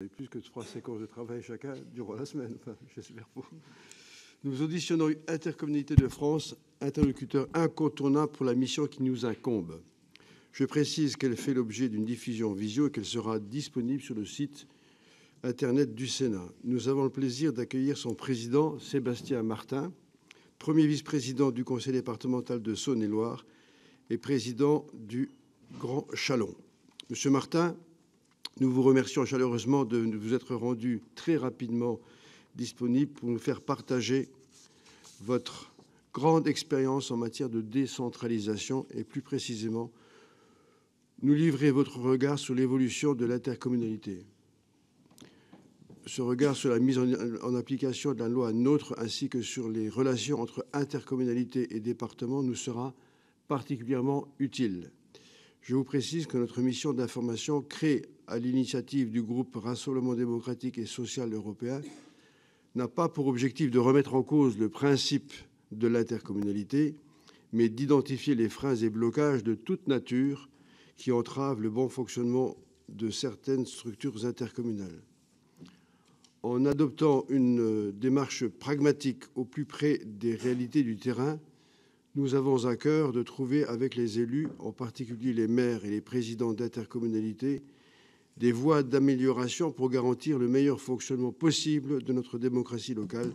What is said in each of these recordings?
Et plus que 3 séquences de travail chacun durant la semaine, enfin, j'espère pour. Nous auditionnons Intercommunalité de France, interlocuteur incontournable pour la mission qui nous incombe. Je précise qu'elle fait l'objet d'une diffusion visio et qu'elle sera disponible sur le site internet du Sénat. Nous avons le plaisir d'accueillir son président, Sébastien Martin, premier vice-président du conseil départemental de Saône-et-Loire et président du Grand Chalon. Monsieur Martin, nous vous remercions chaleureusement de vous être rendu très rapidement disponible pour nous faire partager votre grande expérience en matière de décentralisation et plus précisément nous livrer votre regard sur l'évolution de l'intercommunalité. Ce regard sur la mise en application de la loi NOTRe ainsi que sur les relations entre intercommunalité et département nous sera particulièrement utile. Je vous précise que notre mission d'information créée à l'initiative du groupe Rassemblement démocratique et social européen n'a pas pour objectif de remettre en cause le principe de l'intercommunalité, mais d'identifier les freins et blocages de toute nature qui entravent le bon fonctionnement de certaines structures intercommunales. En adoptant une démarche pragmatique au plus près des réalités du terrain, nous avons à cœur de trouver avec les élus, en particulier les maires et les présidents d'intercommunalités, des voies d'amélioration pour garantir le meilleur fonctionnement possible de notre démocratie locale,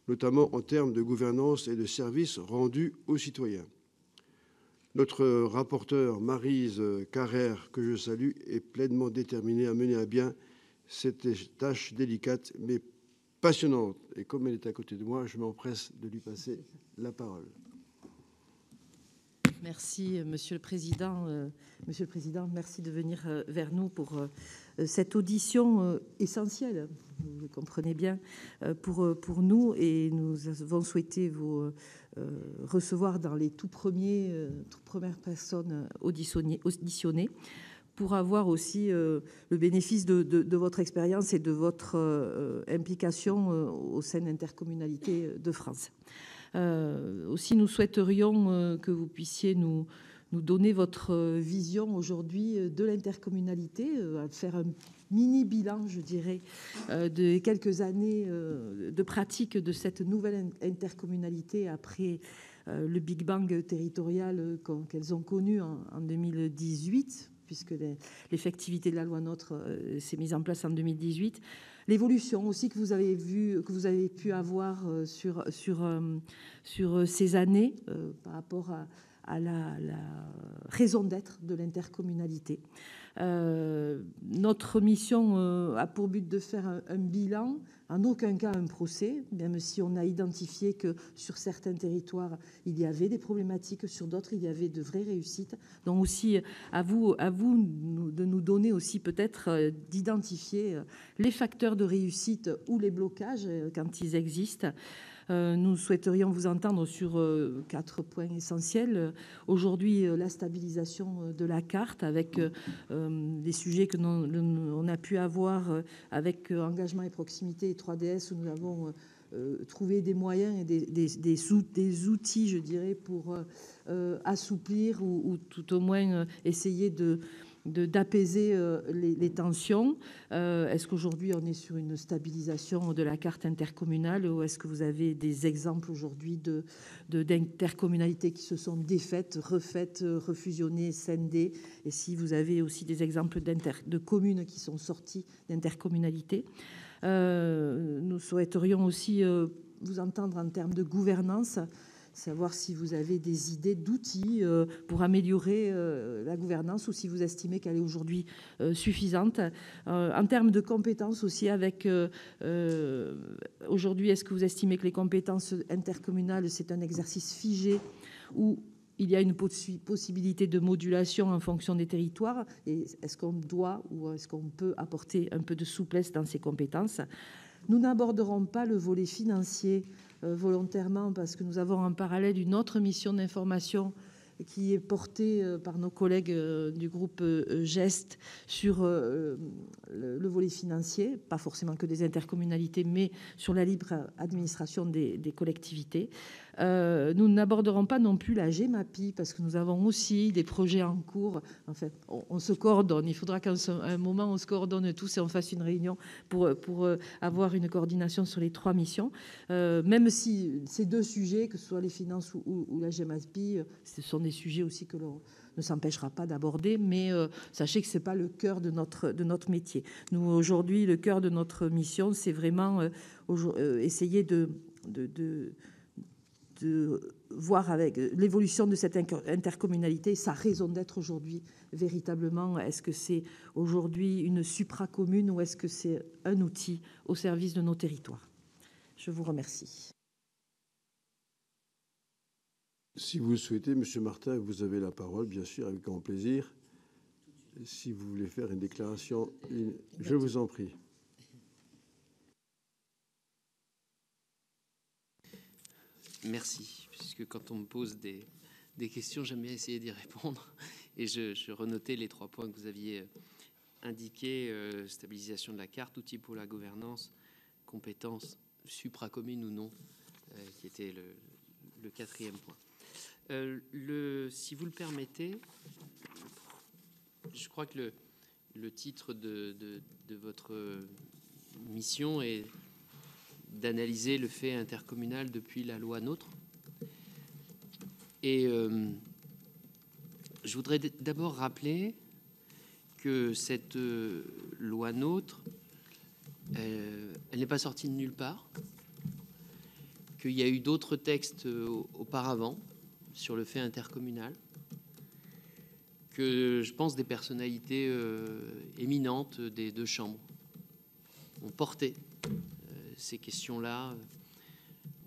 notamment en termes de gouvernance et de services rendus aux citoyens. Notre rapporteure Maryse Carrère, que je salue, est pleinement déterminée à mener à bien cette tâche délicate mais passionnante. Et comme elle est à côté de moi, je m'empresse de lui passer la parole. Merci, Monsieur le Président. Monsieur le Président, merci de venir vers nous pour cette audition essentielle, vous le comprenez bien, pour nous. Et nous avons souhaité vous recevoir dans les toutes premières personnes auditionnées pour avoir aussi le bénéfice de votre expérience et de votre implication au sein de l'Intercommunalité de France. Aussi, nous souhaiterions que vous puissiez nous donner votre vision aujourd'hui de l'intercommunalité, faire un mini bilan, je dirais, de quelques années de pratique de cette nouvelle intercommunalité après le Big Bang territorial qu'elles ont connu en 2018, puisque l'effectivité de la loi NOTRe s'est mise en place en 2018. L'évolution aussi que vous avez pu avoir sur ces années par rapport à la raison d'être de l'intercommunalité. Notre mission a pour but de faire un bilan, en aucun cas un procès, même si on a identifié que sur certains territoires, il y avait des problématiques, sur d'autres, il y avait de vraies réussites. Donc aussi, à vous de nous donner aussi peut-être d'identifier les facteurs de réussite ou les blocages quand ils existent. Nous souhaiterions vous entendre sur 4 points essentiels. Aujourd'hui, la stabilisation de la carte avec des sujets que l'on a pu avoir avec engagement et proximité et 3DS où nous avons trouvé des moyens et des outils, je dirais, pour assouplir ou tout au moins essayer d'apaiser les tensions. Est-ce qu'aujourd'hui on est sur une stabilisation de la carte intercommunale ou est-ce que vous avez des exemples aujourd'hui d'intercommunalités qui se sont défaites, refaites, refusionnées, scindées, et si vous avez aussi des exemples de communes qui sont sorties d'intercommunalité? Nous souhaiterions aussi vous entendre en termes de gouvernance, savoir si vous avez des idées d'outils pour améliorer la gouvernance ou si vous estimez qu'elle est aujourd'hui suffisante. En termes de compétences aussi, avec aujourd'hui, est-ce que vous estimez que les compétences intercommunales, c'est un exercice figé ou il y a une possibilité de modulation en fonction des territoires? Et est-ce qu'on doit ou est-ce qu'on peut apporter un peu de souplesse dans ces compétences? Nous n'aborderons pas le volet financier volontairement parce que nous avons en parallèle une autre mission d'information qui est portée par nos collègues du groupe GEST sur le volet financier, pas forcément que des intercommunalités, mais sur la libre administration des collectivités. Nous n'aborderons pas non plus la GEMAPI parce que nous avons aussi des projets en cours. En fait, on se coordonne. Il faudra qu'à un moment, on se coordonne tous et on fasse une réunion pour avoir une coordination sur les 3 missions. Même si ces 2 sujets, que ce soit les finances ou la GEMAPI, ce sont des sujets aussi que l'on ne s'empêchera pas d'aborder, mais sachez que ce n'est pas le cœur de notre métier. Nous, aujourd'hui, le cœur de notre mission, c'est vraiment essayer de voir avec l'évolution de cette intercommunalité, sa raison d'être aujourd'hui, véritablement. Est-ce que c'est aujourd'hui une supra-commune ou est-ce que c'est un outil au service de nos territoires? Je vous remercie. Si vous le souhaitez, Monsieur Martin, vous avez la parole, bien sûr, avec grand plaisir. Si vous voulez faire une déclaration, je vous en prie. Merci, puisque quand on me pose des questions, j'aime bien essayer d'y répondre. Et je renotais les 3 points que vous aviez indiqués, stabilisation de la carte, outils pour la gouvernance, compétences supracommune ou non, qui était le 4e point. Si vous le permettez, je crois que le titre de votre mission est d'analyser le fait intercommunal depuis la loi NOTRe. Et je voudrais d'abord rappeler que cette loi NOTRe, elle n'est pas sortie de nulle part, qu'il y a eu d'autres textes auparavant sur le fait intercommunal, que je pense des personnalités éminentes des 2 chambres ont porté ces questions-là.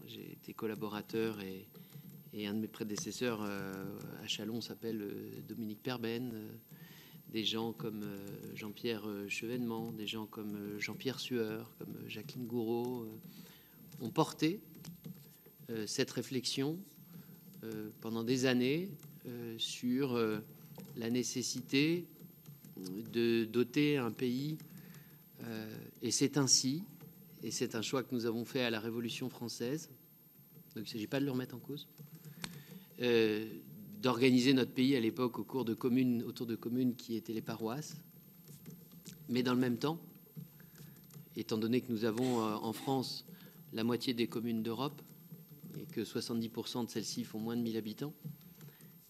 J'ai été collaborateur et un de mes prédécesseurs à Châlons s'appelle Dominique Perben. Des gens comme Jean-Pierre Chevènement, des gens comme Jean-Pierre Sueur, comme Jacqueline Gouraud ont porté cette réflexion pendant des années sur la nécessité de doter un pays, et c'est ainsi, et c'est un choix que nous avons fait à la Révolution française, donc il ne s'agit pas de le remettre en cause, d'organiser notre pays à l'époque au cours de communes, autour de communes qui étaient les paroisses, mais dans le même temps, étant donné que nous avons en France la moitié des communes d'Europe et que 70% de celles-ci font moins de 1000 habitants,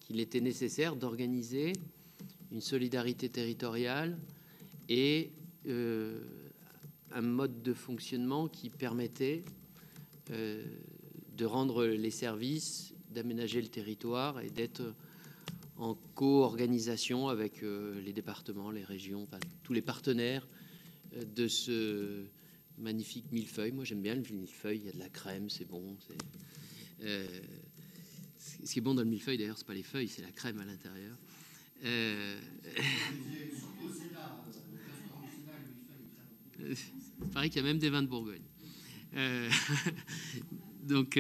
qu'il était nécessaire d'organiser une solidarité territoriale et un mode de fonctionnement qui permettait de rendre les services, d'aménager le territoire et d'être en co-organisation avec les départements, les régions, enfin, tous les partenaires de ce magnifique millefeuille. Moi, j'aime bien le millefeuille, il y a de la crème, c'est bon. Ce qui est bon dans le millefeuille, d'ailleurs, c'est pas les feuilles, c'est la crème à l'intérieur. Il paraît qu'il y a même des vins de Bourgogne. Donc,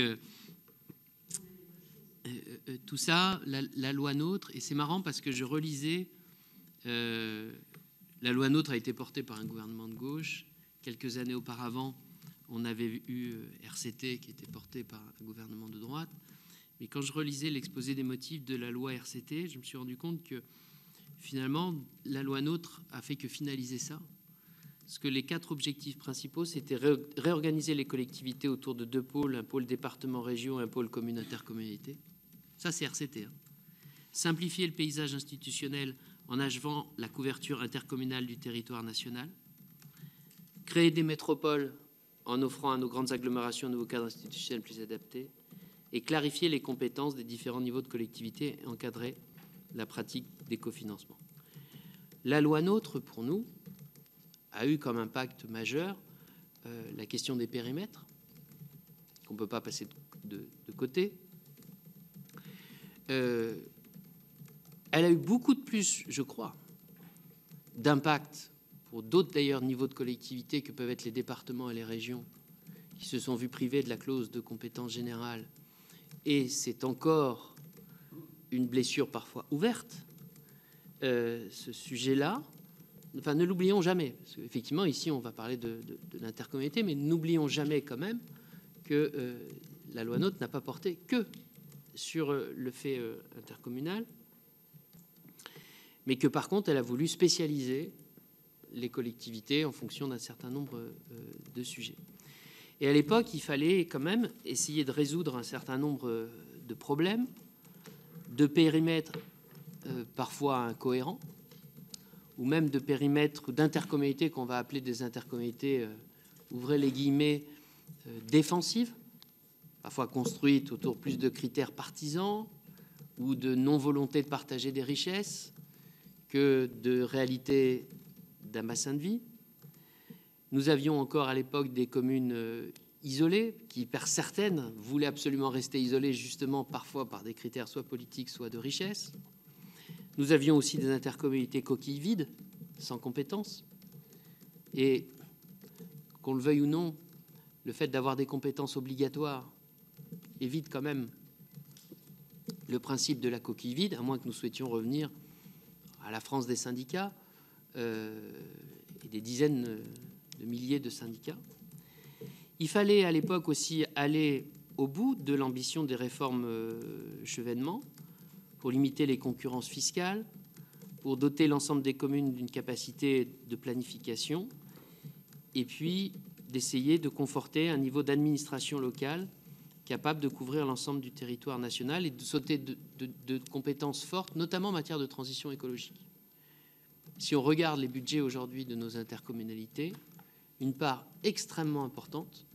tout ça, la loi NOTRe, et c'est marrant parce que je relisais, la loi NOTRe a été portée par un gouvernement de gauche. Quelques années auparavant, on avait eu RCT qui était porté par un gouvernement de droite. Mais quand je relisais l'exposé des motifs de la loi RCT, je me suis rendu compte que finalement, la loi NOTRe a fait que finaliser ça. Parce que les 4 objectifs principaux, c'était réorganiser les collectivités autour de 2 pôles, un pôle département-région et un pôle commune-intercommunalité. Ça, c'est RCT. Simplifier le paysage institutionnel en achevant la couverture intercommunale du territoire national. Créer des métropoles en offrant à nos grandes agglomérations un nouveau cadre institutionnel plus adapté. Et clarifier les compétences des différents niveaux de collectivité et encadrer la pratique des cofinancements. La loi NOTRe, pour nous, a eu comme impact majeur la question des périmètres, qu'on ne peut pas passer de côté. Elle a eu beaucoup de plus, je crois, d'impact pour d'autres d'ailleurs niveaux de collectivité que peuvent être les départements et les régions, qui se sont vus privés de la clause de compétence générale. Et c'est encore une blessure parfois ouverte, ce sujet-là. Enfin, ne l'oublions jamais, parce qu'effectivement, ici, on va parler de l'intercommunalité, mais n'oublions jamais quand même que la loi NOTRe n'a pas porté que sur le fait intercommunal, mais que par contre, elle a voulu spécialiser les collectivités en fonction d'un certain nombre de sujets. Et à l'époque, il fallait quand même essayer de résoudre un certain nombre de problèmes, de périmètres parfois incohérents, ou même de périmètres d'intercommunalités qu'on va appeler des intercommunalités, ouvrez les guillemets, défensives, parfois construites autour plus de critères partisans ou de non-volonté de partager des richesses que de réalité d'un bassin de vie. Nous avions encore à l'époque des communes isolées qui, par certaines, voulaient absolument rester isolées, justement parfois par des critères soit politiques, soit de richesse. Nous avions aussi des intercommunalités coquilles vides, sans compétences. Et qu'on le veuille ou non, le fait d'avoir des compétences obligatoires évite quand même le principe de la coquille vide, à moins que nous souhaitions revenir à la France des syndicats et des dizaines de milliers de syndicats. Il fallait à l'époque aussi aller au bout de l'ambition des réformes Chevènement pour limiter les concurrences fiscales, pour doter l'ensemble des communes d'une capacité de planification, et puis d'essayer de conforter un niveau d'administration locale capable de couvrir l'ensemble du territoire national et de sauter de compétences fortes, notamment en matière de transition écologique. Si on regarde les budgets aujourd'hui de nos intercommunalités, une part extrêmement importante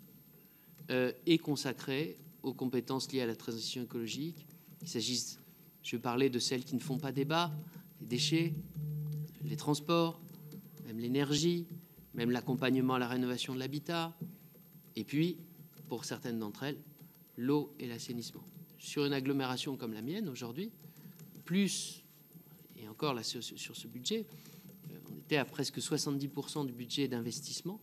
est consacrée aux compétences liées à la transition écologique. Il s'agisse, je vais parler de celles qui ne font pas débat, les déchets, les transports, même l'énergie, même l'accompagnement à la rénovation de l'habitat, et puis, pour certaines d'entre elles, l'eau et l'assainissement. Sur une agglomération comme la mienne aujourd'hui, plus, et encore là sur ce budget, on était à presque 70% du budget d'investissement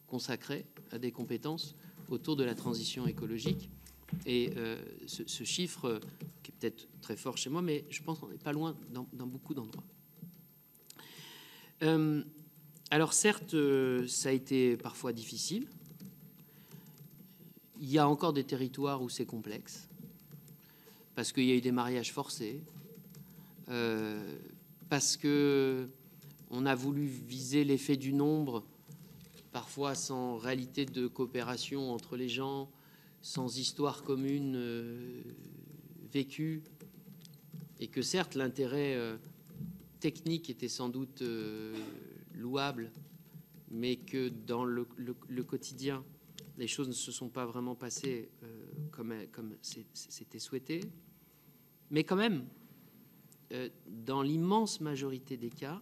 consacré à des compétences autour de la transition écologique. Et ce chiffre, qui est peut-être très fort chez moi, mais je pense qu'on n'est pas loin dans beaucoup d'endroits. Alors certes, ça a été parfois difficile. Il y a encore des territoires où c'est complexe, parce qu'il y a eu des mariages forcés, parce qu'on a voulu viser l'effet du nombre, parfois sans réalité de coopération entre les gens, sans histoire commune vécue, et que certes l'intérêt technique était sans doute louable, mais que dans le quotidien, les choses ne se sont pas vraiment passées comme c'était souhaité. Mais quand même, dans l'immense majorité des cas,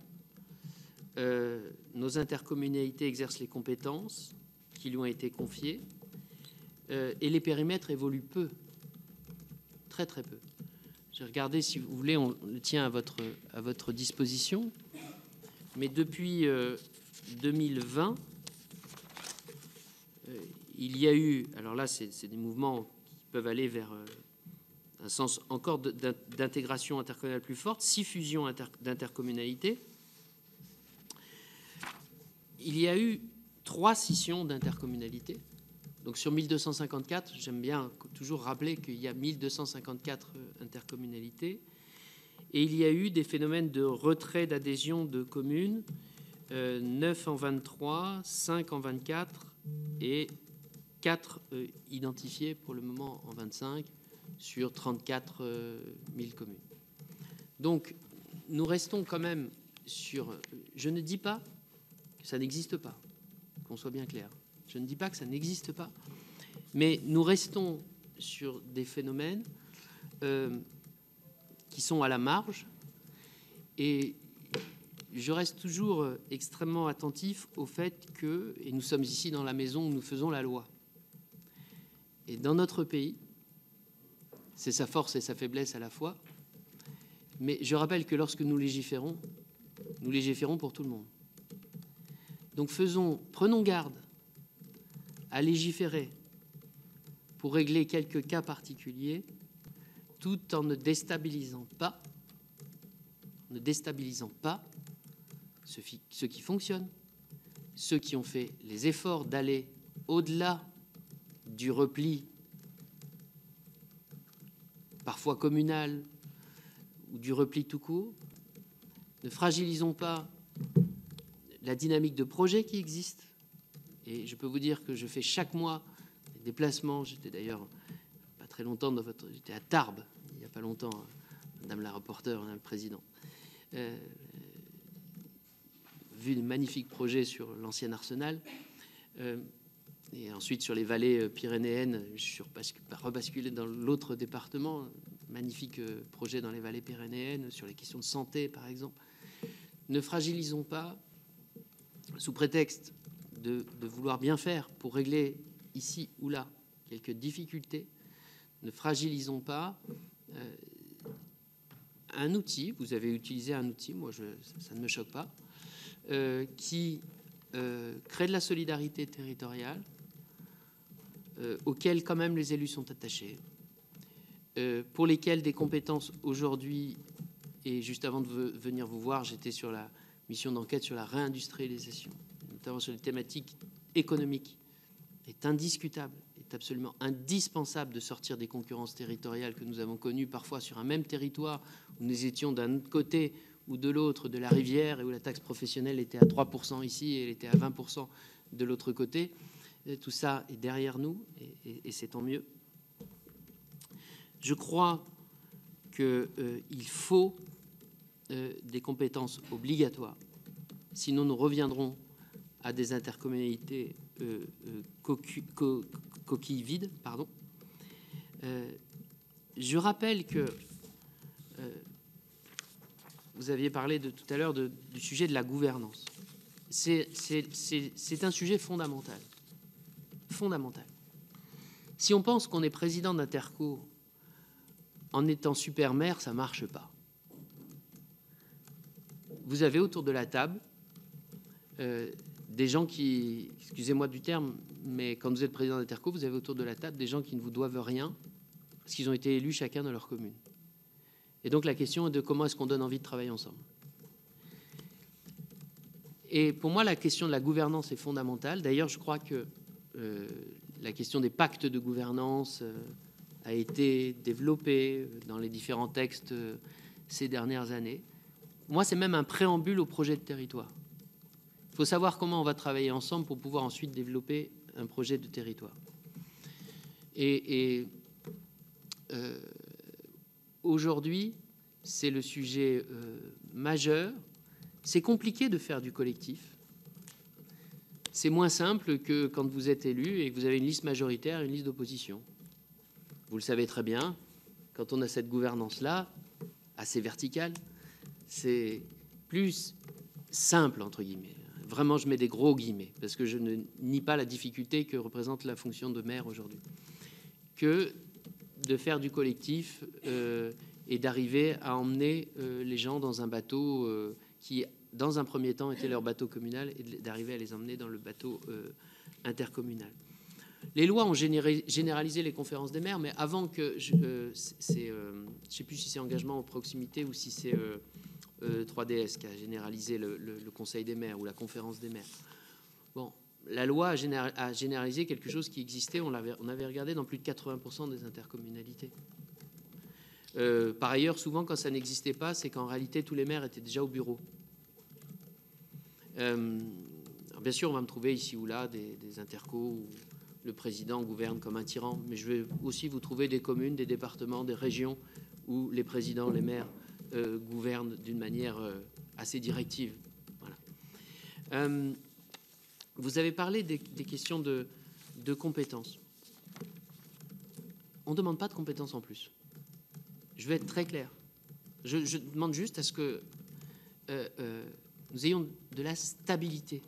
nos intercommunalités exercent les compétences qui lui ont été confiées et les périmètres évoluent peu, très très peu. J'ai regardé, si vous voulez, on le tient à votre disposition, mais depuis 2020, il y a eu, alors là c'est des mouvements qui peuvent aller vers un sens encore d'intégration intercommunale plus forte, 6 fusions d'intercommunalités. Il y a eu 3 scissions d'intercommunalités. Donc sur 1254, j'aime bien toujours rappeler qu'il y a 1254 intercommunalités. Et il y a eu des phénomènes de retrait d'adhésion de communes, 9 en 23, 5 en 24 et 4 identifiés pour le moment en 25 sur 34 000 communes. Donc nous restons quand même sur... Je ne dis pas que ça n'existe pas, qu'on soit bien clair. Je ne dis pas que ça n'existe pas, mais nous restons sur des phénomènes qui sont à la marge, et je reste toujours extrêmement attentif au fait que, et nous sommes ici dans la maison où nous faisons la loi, et dans notre pays, c'est sa force et sa faiblesse à la fois, mais je rappelle que lorsque nous légiférons pour tout le monde. Donc prenons garde à légiférer pour régler quelques cas particuliers, tout en ne déstabilisant pas ceux qui fonctionnent, ceux qui ont fait les efforts d'aller au-delà du repli parfois communal, ou du repli tout court. Ne fragilisons pas la dynamique de projet qui existe. Et je peux vous dire que je fais chaque mois des déplacements. J'étais d'ailleurs pas très longtemps j'étais à Tarbes, il n'y a pas longtemps, Madame la rapporteure, Madame le Président. Vu de magnifiques projets sur l'ancien arsenal, et ensuite sur les vallées pyrénéennes, je suis rebasculé dans l'autre département, magnifiques projets dans les vallées pyrénéennes, sur les questions de santé par exemple. Ne fragilisons pas, sous prétexte de vouloir bien faire pour régler ici ou là quelques difficultés, ne fragilisons pas un outil. Vous avez utilisé un outil, moi ça ne me choque pas, qui crée de la solidarité territoriale, auquel quand même les élus sont attachés, pour lesquels des compétences aujourd'hui, et juste avant de venir vous voir, j'étais sur la mission d'enquête sur la réindustrialisation, notamment sur les thématiques économiques, est indiscutable, est absolument indispensable de sortir des concurrences territoriales que nous avons connues parfois sur un même territoire où nous étions d'un autre côté ou de l'autre de la rivière et où la taxe professionnelle était à 3% ici et elle était à 20% de l'autre côté. Et tout ça est derrière nous et c'est tant mieux. Je crois qu'il faut des compétences obligatoires. Sinon, nous reviendrons à des intercommunalités coquilles vides. Pardon. Je rappelle que vous aviez parlé tout à l'heure du sujet de la gouvernance. C'est un sujet fondamental. Fondamental. Si on pense qu'on est président d'Interco en étant super maire, ça ne marche pas. Vous avez autour de la table des gens qui, excusez-moi du terme, mais quand vous êtes président d'Interco, vous avez autour de la table des gens qui ne vous doivent rien parce qu'ils ont été élus chacun dans leur commune. Et donc la question est de comment est-ce qu'on donne envie de travailler ensemble. Et pour moi, la question de la gouvernance est fondamentale. D'ailleurs, je crois que la question des pactes de gouvernance a été développée dans les différents textes ces dernières années. Moi, c'est même un préambule au projet de territoire. Il faut savoir comment on va travailler ensemble pour pouvoir ensuite développer un projet de territoire. Et aujourd'hui, c'est le sujet majeur. C'est compliqué de faire du collectif. C'est moins simple que quand vous êtes élu et que vous avez une liste majoritaire et une liste d'opposition. Vous le savez très bien, quand on a cette gouvernance-là, assez verticale, c'est plus simple, entre guillemets. Vraiment, je mets des gros guillemets, parce que je ne nie pas la difficulté que représente la fonction de maire aujourd'hui, que de faire du collectif et d'arriver à emmener les gens dans un bateau qui, dans un premier temps, était leur bateau communal, et d'arriver à les emmener dans le bateau intercommunal. Les lois ont généralisé les conférences des maires, mais avant que... je ne sais plus si c'est engagement en proximité ou si c'est 3DS qui a généralisé le conseil des maires ou la conférence des maires. Bon, la loi a généralisé quelque chose qui existait, on avait regardé dans plus de 80% des intercommunalités. Par ailleurs, souvent, quand ça n'existait pas, c'est qu'en réalité, tous les maires étaient déjà au bureau. Alors bien sûr, on va me trouver ici ou là des intercos où le président gouverne comme un tyran, mais je vais aussi vous trouver des communes, des départements, des régions où les présidents, les maires gouvernent d'une manière assez directive. Voilà. Vous avez parlé des questions de compétences. On ne demande pas de compétences en plus. Je vais être très clair. Je demande juste à ce que nous ayons de la stabilité.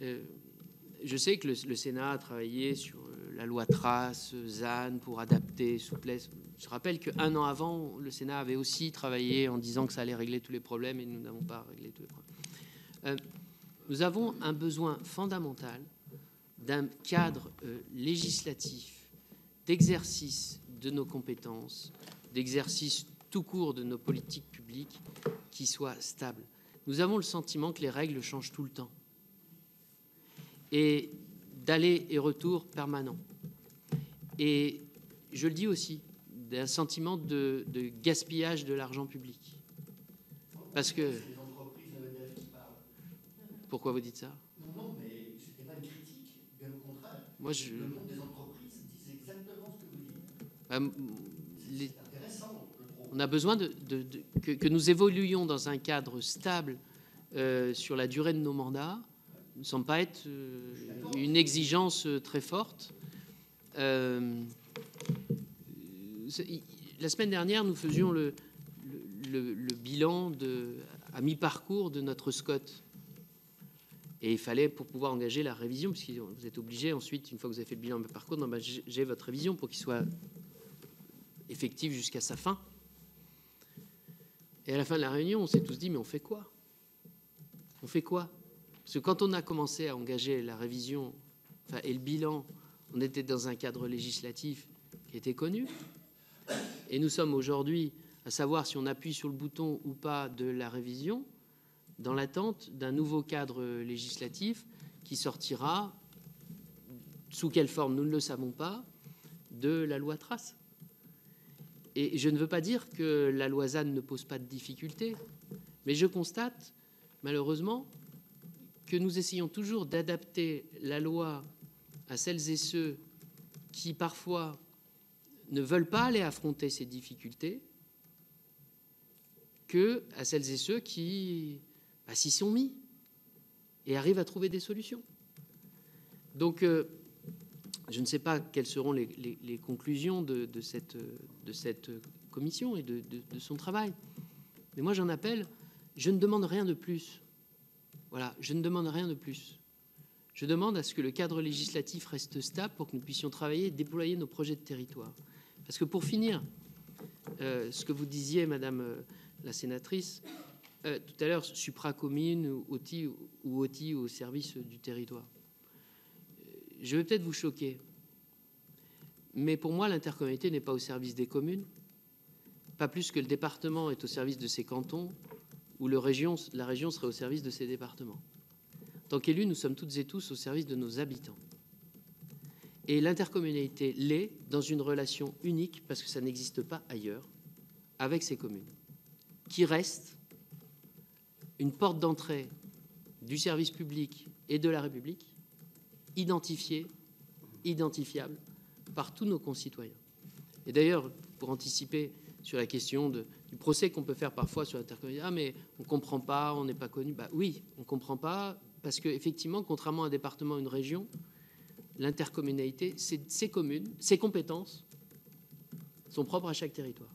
Je sais que le Sénat a travaillé sur la loi Trace, ZAN, pour adapter souplesse. Je rappelle qu'un an avant, le Sénat avait aussi travaillé en disant que ça allait régler tous les problèmes et nous n'avons pas réglé tous les problèmes. Nous avons un besoin fondamental d'un cadre législatif d'exercice de nos compétences, d'exercice tout court de nos politiques publiques qui soit stable. Nous avons le sentiment que les règles changent tout le temps et d'aller et retour permanent. Et je le dis aussi, d'un sentiment de gaspillage de l'argent public. Parce que... Pourquoi vous dites ça? Non, mais c'était pas une critique, bien au contraire. Moi, Le monde des entreprises disent exactement ce que vous dites. C'est intéressant. On a besoin que nous évoluions dans un cadre stable sur la durée de nos mandats. Ne semble pas être une exigence très forte. La semaine dernière, nous faisions le bilan à mi-parcours de notre SCOT. Et il fallait, pour pouvoir engager la révision, puisque vous êtes obligé ensuite, une fois que vous avez fait le bilan à mi-parcours, d'engager votre révision pour qu'il soit effectif jusqu'à sa fin. Et à la fin de la réunion, on s'est tous dit, mais on fait quoi? On fait quoi? Parce que quand on a commencé à engager la révision et le bilan, on était dans un cadre législatif qui était connu. Et nous sommes aujourd'hui à savoir si on appuie sur le bouton ou pas de la révision, dans l'attente d'un nouveau cadre législatif qui sortira, sous quelle forme, nous ne le savons pas, de la loi Trace. Et je ne veux pas dire que la loi ZAN ne pose pas de difficultés, mais je constate, malheureusement, que nous essayons toujours d'adapter la loi à celles et ceux qui, parfois, ne veulent pas aller affronter ces difficultés, que à celles et ceux qui s'y sont mis et arrivent à trouver des solutions. Donc, je ne sais pas quelles seront les conclusions de cette commission et de son travail. Mais moi, j'en appelle, je ne demande rien de plus. Voilà, je ne demande rien de plus. Je demande à ce que le cadre législatif reste stable pour que nous puissions travailler et déployer nos projets de territoire. Parce que pour finir, ce que vous disiez, Madame la sénatrice, tout à l'heure, supra-commune ou OTI au service du territoire. Je vais peut-être vous choquer, mais pour moi, l'intercommunalité n'est pas au service des communes, pas plus que le département est au service de ses cantons ou la région serait au service de ses départements. En tant qu'élus, nous sommes toutes et tous au service de nos habitants. Et l'intercommunalité l'est dans une relation unique, parce que ça n'existe pas ailleurs, avec ces communes, qui restent une porte d'entrée du service public et de la République, identifiée, identifiable par tous nos concitoyens. Et d'ailleurs, pour anticiper sur la question du procès qu'on peut faire parfois sur l'intercommunalité, ah mais on ne comprend pas, on n'est pas connu. Bah oui, on ne comprend pas, parce qu'effectivement, contrairement à un département, une région, l'intercommunalité, ses communes, ses compétences sont propres à chaque territoire.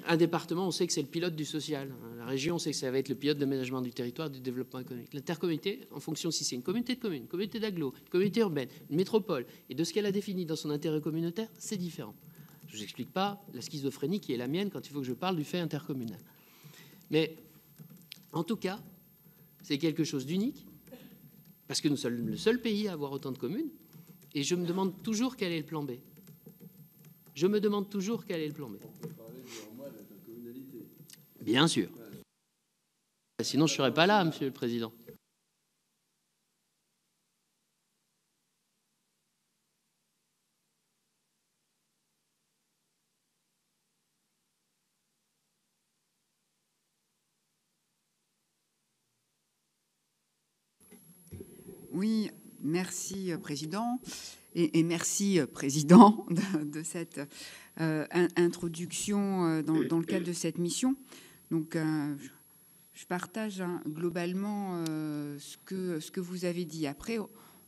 Un département, on sait que c'est le pilote du social. La région, on sait que ça va être le pilote de l'aménagement du territoire, du développement économique. L'intercommunalité, en fonction si c'est une communauté de communes, une communauté d'agglo, une communauté urbaine, une métropole, et de ce qu'elle a défini dans son intérêt communautaire, c'est différent. Je ne vous explique pas la schizophrénie qui est la mienne quand il faut que je parle du fait intercommunal. Mais en tout cas, c'est quelque chose d'unique, parce que nous sommes le seul pays à avoir autant de communes, et je me demande toujours quel est le plan B. Je me demande toujours quel est le plan B. On peut parler néanmoins d'intercommunalité. Bien sûr. Sinon, je ne serais pas là, Monsieur le Président. Oui, merci Président, et merci Président de cette introduction dans le cadre de cette mission. Donc, je partage globalement ce que vous avez dit. Après,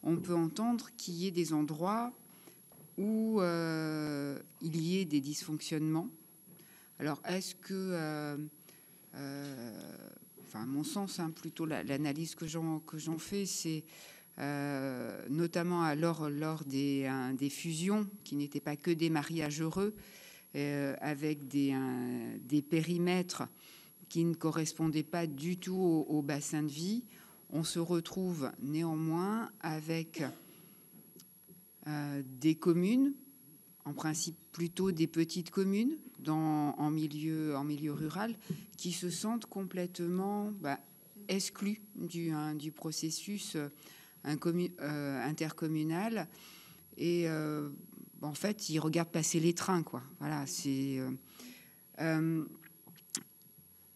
on peut entendre qu'il y ait des endroits où il y ait des dysfonctionnements. Alors, est-ce que... à mon sens, plutôt l'analyse que j'en fais, c'est notamment lors des fusions, qui n'étaient pas que des mariages heureux, avec des périmètres qui ne correspondaient pas du tout au bassin de vie. On se retrouve néanmoins avec des communes, en principe plutôt des petites communes en milieu rural, qui se sentent complètement exclues du processus intercommunal. Et en fait, ils regardent passer les trains, quoi. Voilà, c'est...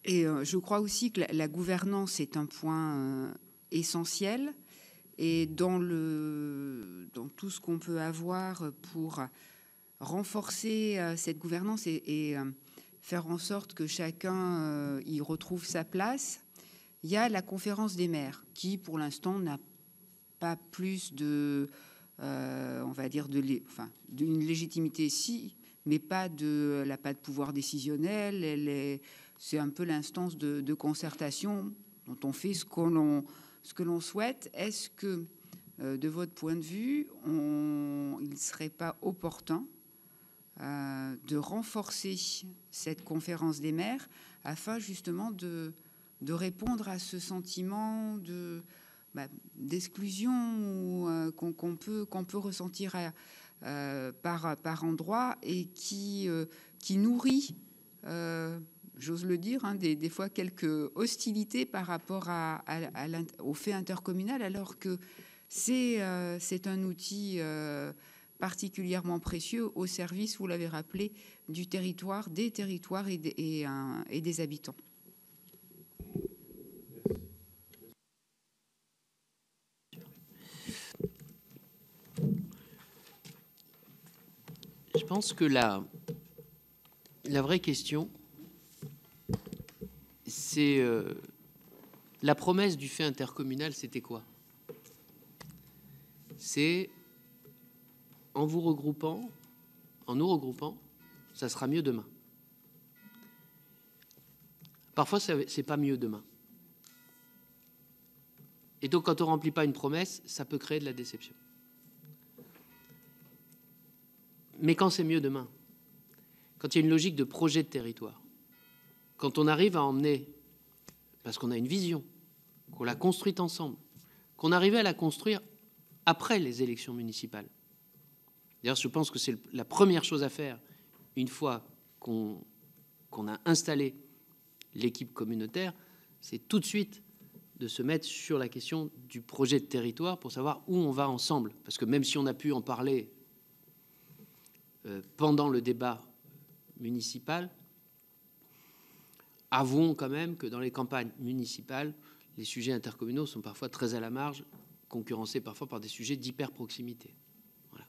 et je crois aussi que la gouvernance est un point essentiel. Et dans tout ce qu'on peut avoir pour renforcer cette gouvernance et faire en sorte que chacun y retrouve sa place, il y a la conférence des maires qui, pour l'instant, n'a pas plus de, on va dire, d'une légitimité, si, mais elle n'a pas de pouvoir décisionnel. C'est un peu l'instance de concertation dont on fait ce que l'on souhaite. Est-ce que, de votre point de vue, il ne serait pas opportun de renforcer cette conférence des maires afin justement de répondre à ce sentiment d'exclusion qu'on peut ressentir par endroit et qui nourrit, j'ose le dire, des fois quelques hostilités par rapport au fait intercommunal, alors que c'est un outil particulièrement précieux au service, vous l'avez rappelé, du territoire, des territoires et des habitants. Je pense que la vraie question, c'est la promesse du fait intercommunal, c'était quoi? C'est en nous regroupant, ça sera mieux demain. Parfois, c'est pas mieux demain. Et donc, quand on ne remplit pas une promesse, ça peut créer de la déception. Mais quand c'est mieux demain, quand il y a une logique de projet de territoire, quand on arrive à emmener, parce qu'on a une vision, qu'on l'a construite ensemble, qu'on arrive à la construire après les élections municipales. D'ailleurs, je pense que c'est la première chose à faire une fois qu'on a installé l'équipe communautaire, c'est tout de suite de se mettre sur la question du projet de territoire pour savoir où on va ensemble. Parce que même si on a pu en parler pendant le débat municipal, avouons quand même que dans les campagnes municipales, les sujets intercommunaux sont parfois très à la marge, concurrencés parfois par des sujets d'hyper-proximité. Voilà.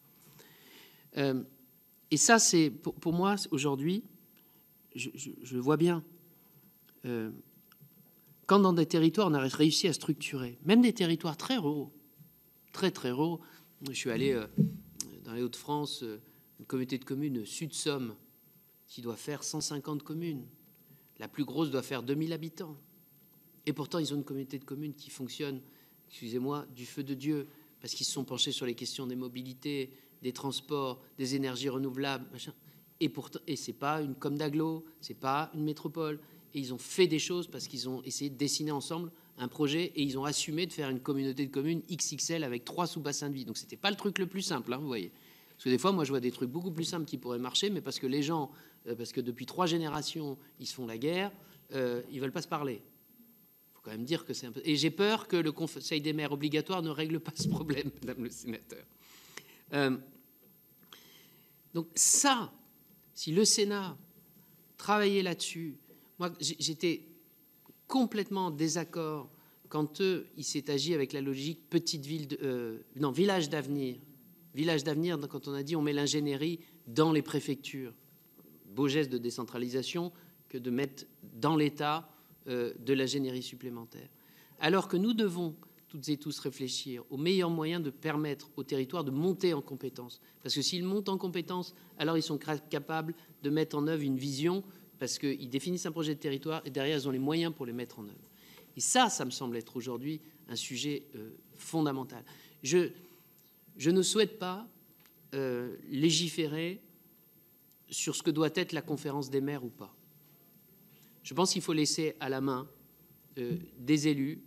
Et ça, c'est pour moi, aujourd'hui, je vois bien, quand dans des territoires, on a réussi à structurer, même des territoires très ruraux, très ruraux, je suis allé dans les Hauts-de-France, une communauté de communes Sud-Somme, qui doit faire 150 communes. La plus grosse doit faire 2000 habitants. Et pourtant, ils ont une communauté de communes qui fonctionne, excusez-moi, du feu de Dieu, parce qu'ils se sont penchés sur les questions des mobilités, des transports, des énergies renouvelables, machin. Et pourtant, et c'est pas une com d'agglo, c'est pas une métropole. Et ils ont fait des choses parce qu'ils ont essayé de dessiner ensemble un projet et ils ont assumé de faire une communauté de communes XXL avec 3 sous-bassins de vie. Donc c'était pas le truc le plus simple, hein, vous voyez. Parce que des fois, moi, je vois des trucs beaucoup plus simples qui pourraient marcher, mais parce que les gens, parce que depuis 3 générations, ils se font la guerre, ils veulent pas se parler. Il faut quand même dire que c'est un peu... Et j'ai peur que le Conseil des maires obligatoire ne règle pas ce problème, madame le sénateur. Donc ça, si le Sénat travaillait là-dessus, moi, j'étais complètement en désaccord quand il s'est agi avec la logique petite ville, village d'avenir. Village d'avenir, quand on a dit on met l'ingénierie dans les préfectures. Beau geste de décentralisation que de mettre dans l'État de l'ingénierie supplémentaire. Alors que nous devons toutes et tous réfléchir au meilleur moyen de permettre aux territoires de monter en compétences. Parce que s'ils montent en compétences, alors ils sont capables de mettre en œuvre une vision, parce qu'ils définissent un projet de territoire et derrière, ils ont les moyens pour les mettre en œuvre. Et ça me semble être aujourd'hui un sujet fondamental. Je ne souhaite pas légiférer sur ce que doit être la conférence des maires ou pas. Je pense qu'il faut laisser à la main des élus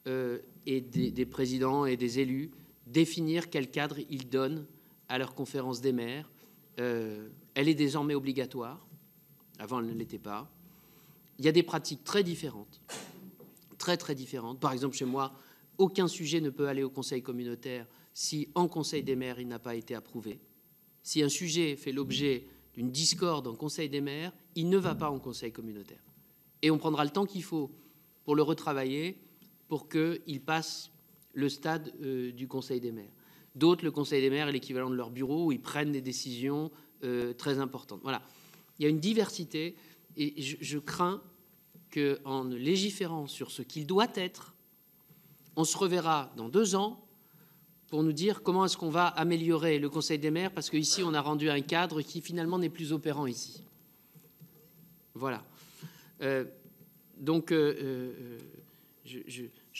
et des présidents et des élus définir quel cadre ils donnent à leur conférence des maires. Elle est désormais obligatoire. Avant, elle ne l'était pas. Il y a des pratiques très différentes, très différentes. Par exemple, chez moi, aucun sujet ne peut aller au conseil communautaire si, en conseil des maires, il n'a pas été approuvé. si un sujet fait l'objet d'une discorde en Conseil des maires, il ne va pas en Conseil communautaire. Et on prendra le temps qu'il faut pour le retravailler, pour qu'il passe le stade du Conseil des maires. D'autres, le Conseil des maires est l'équivalent de leur bureau, où ils prennent des décisions très importantes. Voilà. Il y a une diversité, et je crains qu'en légiférant sur ce qu'il doit être, on se reverra dans 2 ans pour nous dire comment est-ce qu'on va améliorer le Conseil des maires, parce qu'ici, on a rendu un cadre qui, finalement, n'est plus opérant ici. Voilà. Donc, je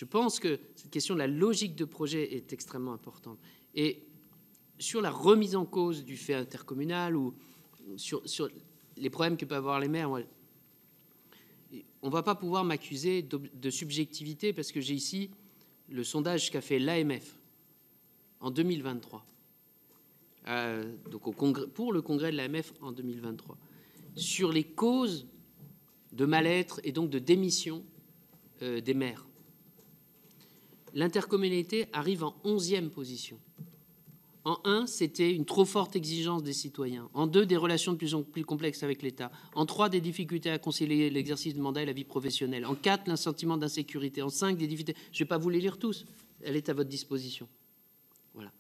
pense que cette question de la logique de projet est extrêmement importante. Et sur la remise en cause du fait intercommunal ou sur les problèmes que peuvent avoir les maires, on ne va pas pouvoir m'accuser de subjectivité, parce que j'ai ici le sondage qu'a fait l'AMF en 2023, donc pour le congrès de l'AMF en 2023, sur les causes de mal-être et donc de démission des maires. L'intercommunalité arrive en 11e position. En 1, c'était une trop forte exigence des citoyens. En 2, des relations de plus en plus complexes avec l'État. En 3, des difficultés à concilier l'exercice de mandat et la vie professionnelle. En 4, un sentiment d'insécurité. En 5, des difficultés... Je ne vais pas vous les lire tous. Elle est à votre disposition. Voilà.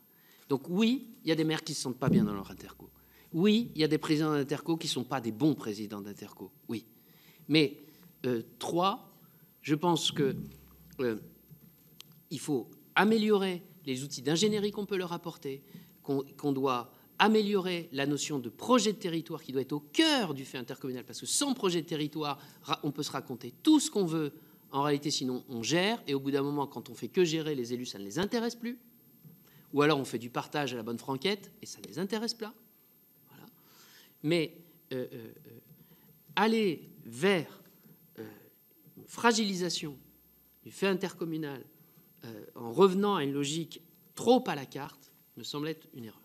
Donc oui, il y a des maires qui ne se sentent pas bien dans leur interco. Oui, il y a des présidents d'interco qui ne sont pas des bons présidents d'interco. Oui. Mais 3, je pense que il faut améliorer les outils d'ingénierie qu'on peut leur apporter, qu'on doit améliorer la notion de projet de territoire qui doit être au cœur du fait intercommunal, parce que sans projet de territoire, on peut se raconter tout ce qu'on veut. En réalité, sinon, on gère, et au bout d'un moment, quand on fait que gérer, les élus, ça ne les intéresse plus. Ou alors, on fait du partage à la bonne franquette, et ça ne les intéresse pas. Voilà. Mais aller vers une fragilisation du fait intercommunal en revenant à une logique trop à la carte me semble être une erreur.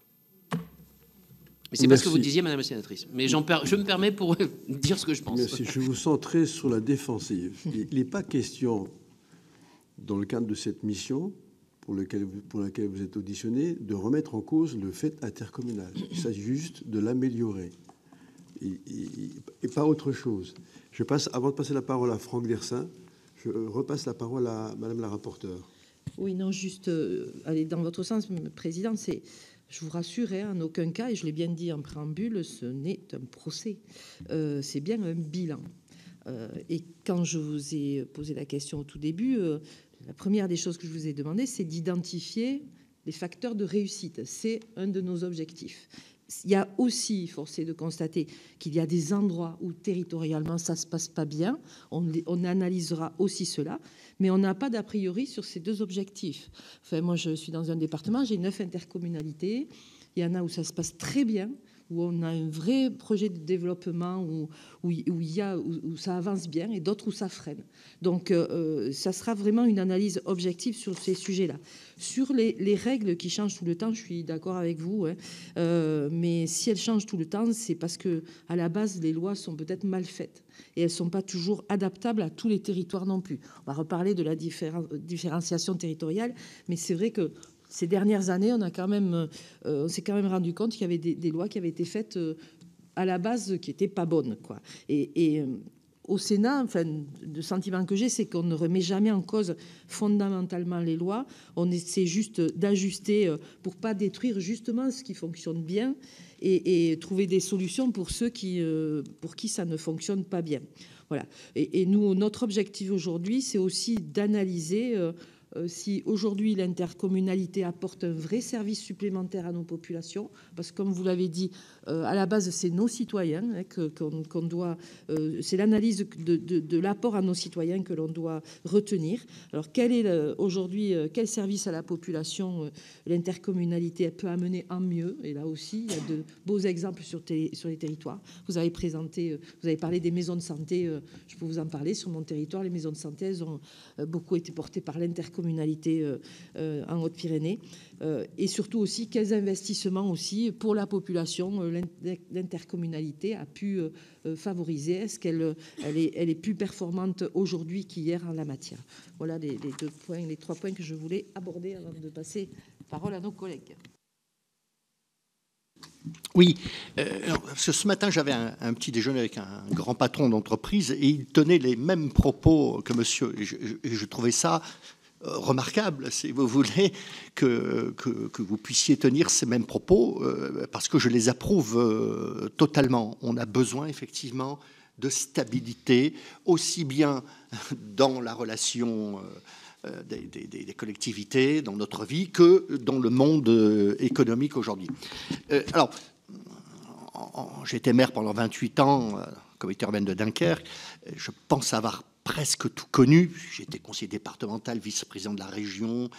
Mais c'est pas ce que vous disiez, Madame la sénatrice. Mais je me permets pour dire ce que je pense. Merci. Je vous centrer sur la défensive. Il n'est pas question, dans le cadre de cette mission pour laquelle vous êtes auditionné, de remettre en cause le fait intercommunal. Il s'agit juste de l'améliorer. Et pas autre chose. Avant de passer la parole à Franck Dersin, je repasse la parole à Madame la rapporteure. Oui, non, juste aller dans votre sens, Président, je vous rassure, en aucun cas, et je l'ai bien dit en préambule, ce n'est un procès, c'est bien un bilan. Et quand je vous ai posé la question au tout début, la première des choses que je vous ai demandé, c'est d'identifier les facteurs de réussite. C'est un de nos objectifs. Il y a aussi, force est de constater qu'il y a des endroits où territorialement ça ne se passe pas bien. On analysera aussi cela, mais on n'a pas d'a priori sur ces 2 objectifs. Enfin, moi, je suis dans un département, j'ai 9 intercommunalités. Il y en a où ça se passe très bien, où on a un vrai projet de développement, où ça avance bien, et d'autres où ça freine. Donc, ça sera vraiment une analyse objective sur ces sujets-là. Sur les règles qui changent tout le temps, je suis d'accord avec vous, mais si elles changent tout le temps, c'est parce que à la base, les lois sont peut-être mal faites et elles ne sont pas toujours adaptables à tous les territoires non plus. On va reparler de la différenciation territoriale, mais c'est vrai que ces dernières années, on s'est quand même rendu compte qu'il y avait des lois qui avaient été faites à la base qui n'étaient pas bonnes, quoi. Et au Sénat, enfin, le sentiment que j'ai, c'est qu'on ne remet jamais en cause fondamentalement les lois. On essaie juste d'ajuster pour pas détruire justement ce qui fonctionne bien et trouver des solutions pour ceux pour qui ça ne fonctionne pas bien. Voilà. Et nous, notre objectif aujourd'hui, c'est aussi d'analyser si aujourd'hui l'intercommunalité apporte un vrai service supplémentaire à nos populations, parce que comme vous l'avez dit, à la base c'est nos citoyens qu'on doit, c'est l'analyse de l'apport à nos citoyens que l'on doit retenir. Alors quel est aujourd'hui quel service à la population l'intercommunalité peut amener en mieux? Et là aussi il y a de beaux exemples sur les territoires. Vous avez parlé des maisons de santé. Je peux vous en parler. Sur mon territoire, les maisons de santé, elles ont beaucoup été portées par l'intercommunalité en Haute-Pyrénées, et surtout aussi quels investissements aussi pour la population l'intercommunalité a pu favoriser. Est-ce qu'elle est plus performante aujourd'hui qu'hier en la matière? Voilà les 3 points que je voulais aborder avant de passer la parole à nos collègues. Oui, parce que ce matin, j'avais un petit déjeuner avec un grand patron d'entreprise et il tenait les mêmes propos que monsieur. Et je trouvais ça remarquable, si vous voulez, que vous puissiez tenir ces mêmes propos, parce que je les approuve totalement. On a besoin, effectivement, de stabilité, aussi bien dans la relation des collectivités, dans notre vie, que dans le monde économique aujourd'hui. Alors, j'ai été maire pendant 28 ans, comité urbain de Dunkerque. Je pense avoir presque tout connu. J'étais conseiller départemental, vice-président de la région,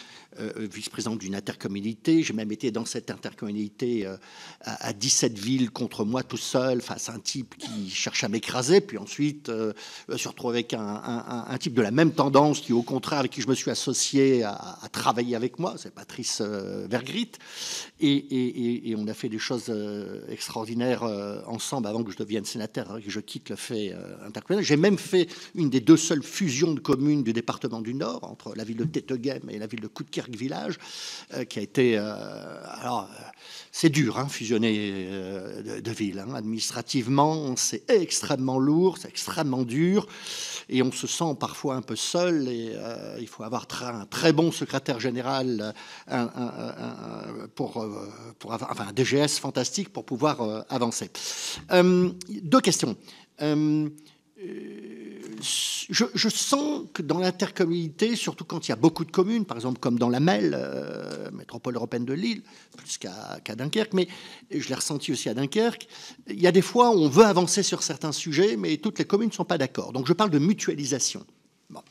vice-président d'une intercommunalité. J'ai même été dans cette intercommunalité à 17 villes contre moi tout seul, face à un type qui cherche à m'écraser. Puis ensuite, je me suis retrouvé avec un type de la même tendance qui, au contraire, avec qui je me suis associé à travailler avec moi. C'est Patrice Vergrit. Et on a fait des choses extraordinaires ensemble avant que je devienne sénateur, que je quitte le fait intercommunal. J'ai même fait une des 2 seules fusions de communes du département du Nord, entre la ville de Tettegem et la ville de Coudekerque village, qui a été... alors, c'est dur, hein, fusionner de villes. Hein. Administrativement, c'est extrêmement lourd, c'est extrêmement dur, et on se sent parfois un peu seul, et il faut avoir un très bon secrétaire général, pour avoir, enfin, un DGS fantastique pour pouvoir avancer. 2 questions. Je sens que dans l'intercommunalité, surtout quand il y a beaucoup de communes, par exemple comme dans la MEL, métropole européenne de Lille, plus qu'à Dunkerque, mais je l'ai ressenti aussi à Dunkerque, il y a des fois où on veut avancer sur certains sujets, mais toutes les communes ne sont pas d'accord. Donc je parle de mutualisation. Bon.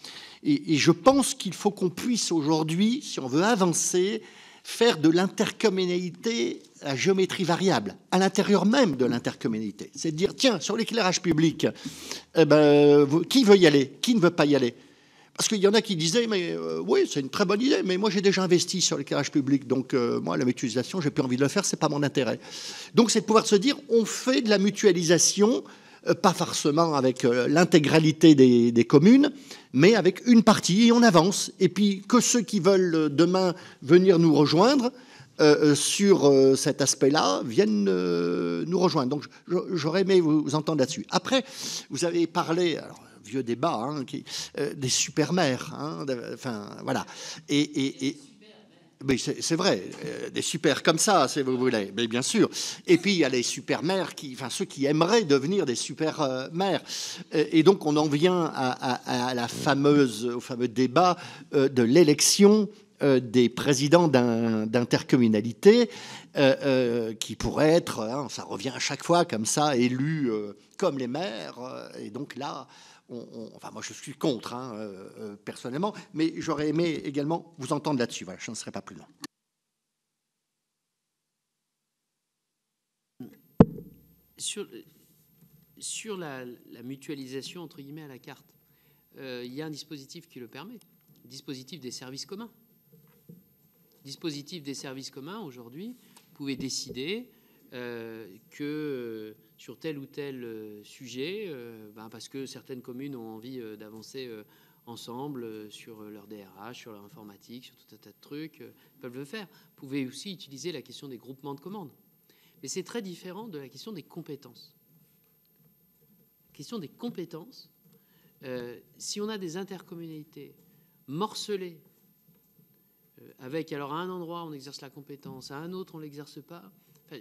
Et je pense qu'il faut qu'on puisse aujourd'hui, si on veut avancer, faire de l'intercommunalité à géométrie variable, à l'intérieur même de l'intercommunalité. C'est de dire, tiens, sur l'éclairage public, qui veut y aller? Qui ne veut pas y aller? Parce qu'il y en a qui disaient, mais oui, c'est une très bonne idée, mais moi j'ai déjà investi sur l'éclairage public, donc moi la mutualisation, j'ai plus envie de le faire, c'est pas mon intérêt. Donc c'est de pouvoir se dire, on fait de la mutualisation, pas forcément avec l'intégralité des communes, mais avec une partie, et on avance. Et puis que ceux qui veulent demain venir nous rejoindre sur cet aspect-là viennent nous rejoindre. Donc j'aurais aimé vous entendre là-dessus. Après, vous avez parlé... Alors, vieux débat, hein, des super-maires. Hein, enfin, voilà. Mais c'est vrai, des super comme ça, si vous voulez, mais bien sûr. Et puis il y a les super maires, ceux qui aimeraient devenir des super maires. Et donc on en vient au fameux débat de l'élection des présidents d'intercommunalité, qui pourraient être, hein, ça revient à chaque fois comme ça, élus comme les maires. Et donc là, enfin, moi, je suis contre, hein, personnellement, mais j'aurais aimé également vous entendre là-dessus. Voilà, je n'en serai pas plus loin. Sur la mutualisation, entre guillemets, à la carte, il y a un dispositif qui le permet, le dispositif des services communs. Le dispositif des services communs, aujourd'hui, vous pouvez décider que sur tel ou tel sujet, parce que certaines communes ont envie d'avancer ensemble sur leur DRH, sur leur informatique, sur tout un tas de trucs, peuvent le faire. Vous pouvez aussi utiliser la question des groupements de commandes. Mais c'est très différent de la question des compétences. La question des compétences, si on a des intercommunalités morcelées, avec, alors à un endroit on exerce la compétence, à un autre on ne l'exerce pas, enfin,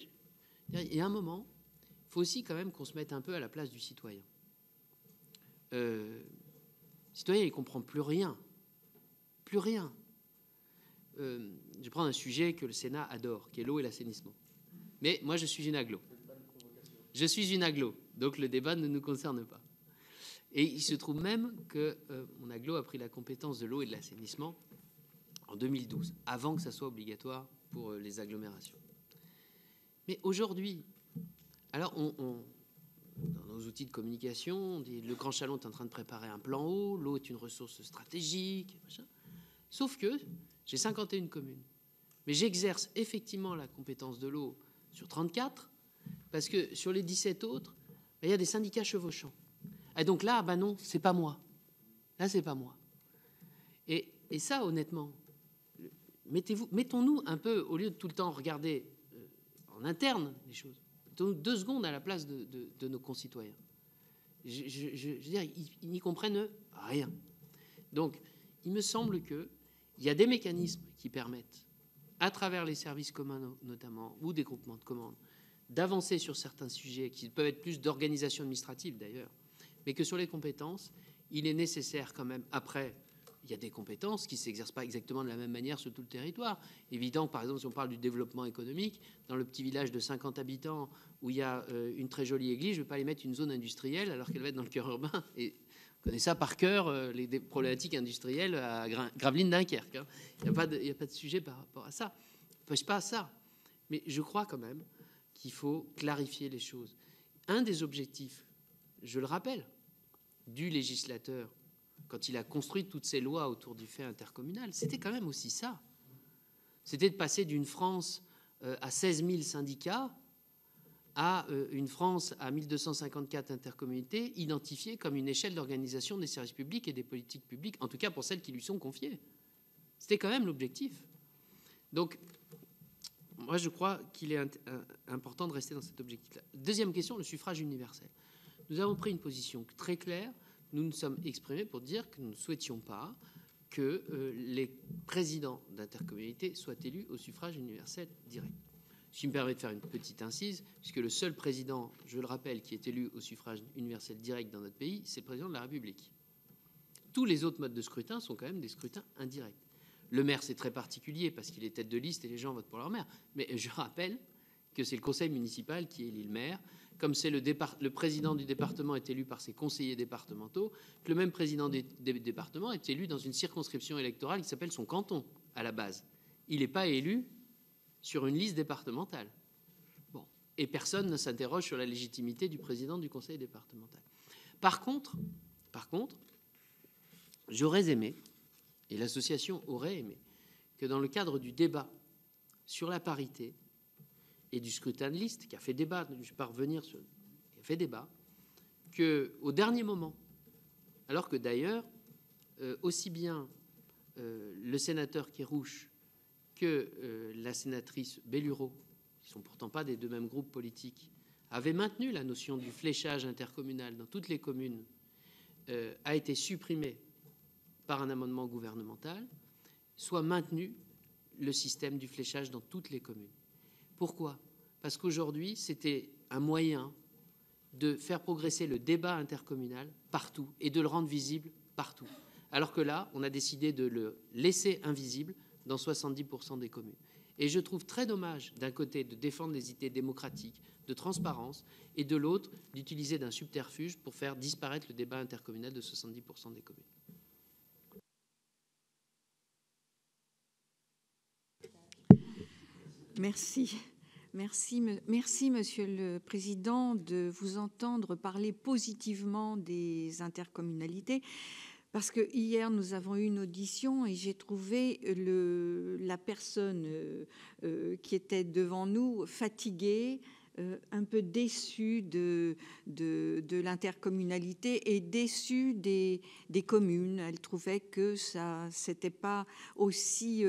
il y a un moment, il faut aussi quand même qu'on se mette un peu à la place du citoyen. Le citoyen, il ne comprend plus rien. Plus rien. Je vais prendre un sujet que le Sénat adore, qui est l'eau et l'assainissement. Mais moi, je suis une agglo. Je suis une agglo, donc le débat ne nous concerne pas. Et il se trouve même que mon agglo a pris la compétence de l'eau et de l'assainissement en 2012, avant que ça soit obligatoire pour les agglomérations. Mais aujourd'hui, alors dans nos outils de communication, on dit le Grand Chalon est en train de préparer un plan eau, l'eau est une ressource stratégique, machin. Sauf que j'ai 51 communes. Mais j'exerce effectivement la compétence de l'eau sur 34, parce que sur les 17 autres, il y a des syndicats chevauchants. Et donc là, non, c'est pas moi. Là, c'est pas moi. Et ça, honnêtement, mettons-nous un peu, au lieu de tout le temps regarder en interne les choses. Mettons 2 secondes à la place de nos concitoyens. Je veux dire, ils n'y comprennent rien. Donc, il me semble qu'il y a des mécanismes qui permettent, à travers les services communs notamment, ou des groupements de commandes, d'avancer sur certains sujets qui peuvent être plus d'organisation administrative d'ailleurs, mais que sur les compétences, il est nécessaire quand même, après, il y a des compétences qui ne s'exercent pas exactement de la même manière sur tout le territoire. Évident, par exemple, si on parle du développement économique, dans le petit village de 50 habitants où il y a une très jolie église, je ne vais pas aller mettre une zone industrielle alors qu'elle va être dans le cœur urbain. Et on connaît ça par cœur, les problématiques industrielles à Gravelines-Dunkerque. Hein. Il n'y a pas de sujet par rapport à ça. Ça n'empêche pas à ça. Mais je crois quand même qu'il faut clarifier les choses. Un des objectifs, je le rappelle, du législateur, quand il a construit toutes ces lois autour du fait intercommunal, c'était quand même aussi ça. C'était de passer d'une France à 16 000 syndicats à une France à 1254 intercommunautés identifiées comme une échelle d'organisation des services publics et des politiques publiques, en tout cas pour celles qui lui sont confiées. C'était quand même l'objectif. Donc, moi, je crois qu'il est important de rester dans cet objectif-là. Deuxième question, le suffrage universel. Nous avons pris une position très claire. Nous nous sommes exprimés pour dire que nous ne souhaitions pas que les présidents d'intercommunalités soient élus au suffrage universel direct. Ce qui me permet de faire une petite incise, puisque le seul président, je le rappelle, qui est élu au suffrage universel direct dans notre pays, c'est le président de la République. Tous les autres modes de scrutin sont quand même des scrutins indirects. Le maire, c'est très particulier parce qu'il est tête de liste et les gens votent pour leur maire. Mais je rappelle que c'est le conseil municipal qui élit le maire, comme c'est le président du département est élu par ses conseillers départementaux, que le même président des départements est élu dans une circonscription électorale qui s'appelle son canton, à la base. Il n'est pas élu sur une liste départementale. Bon. Et personne ne s'interroge sur la légitimité du président du conseil départemental. Par contre, j'aurais aimé, et l'association aurait aimé, que dans le cadre du débat sur la parité et du scrutin de liste, qui a fait débat, je ne vais pas revenir sur, qui a fait débat, qu'au dernier moment, alors que d'ailleurs, aussi bien le sénateur Kerrouche que la sénatrice Bellureau, qui ne sont pourtant pas des deux mêmes groupes politiques, avaient maintenu la notion du fléchage intercommunal dans toutes les communes, a été supprimée par un amendement gouvernemental, soit maintenu le système du fléchage dans toutes les communes. Pourquoi ? Parce qu'aujourd'hui, c'était un moyen de faire progresser le débat intercommunal partout et de le rendre visible partout. Alors que là, on a décidé de le laisser invisible dans 70% des communes. Et je trouve très dommage, d'un côté, de défendre les idées démocratiques, de transparence, et de l'autre, d'utiliser d'un subterfuge pour faire disparaître le débat intercommunal de 70% des communes. Merci. Merci, Monsieur le Président, de vous entendre parler positivement des intercommunalités. Parce que hier, nous avons eu une audition et j'ai trouvé la personne qui était devant nous fatiguée, un peu déçue de l'intercommunalité et déçue des communes. Elle trouvait que ça c'était pas aussi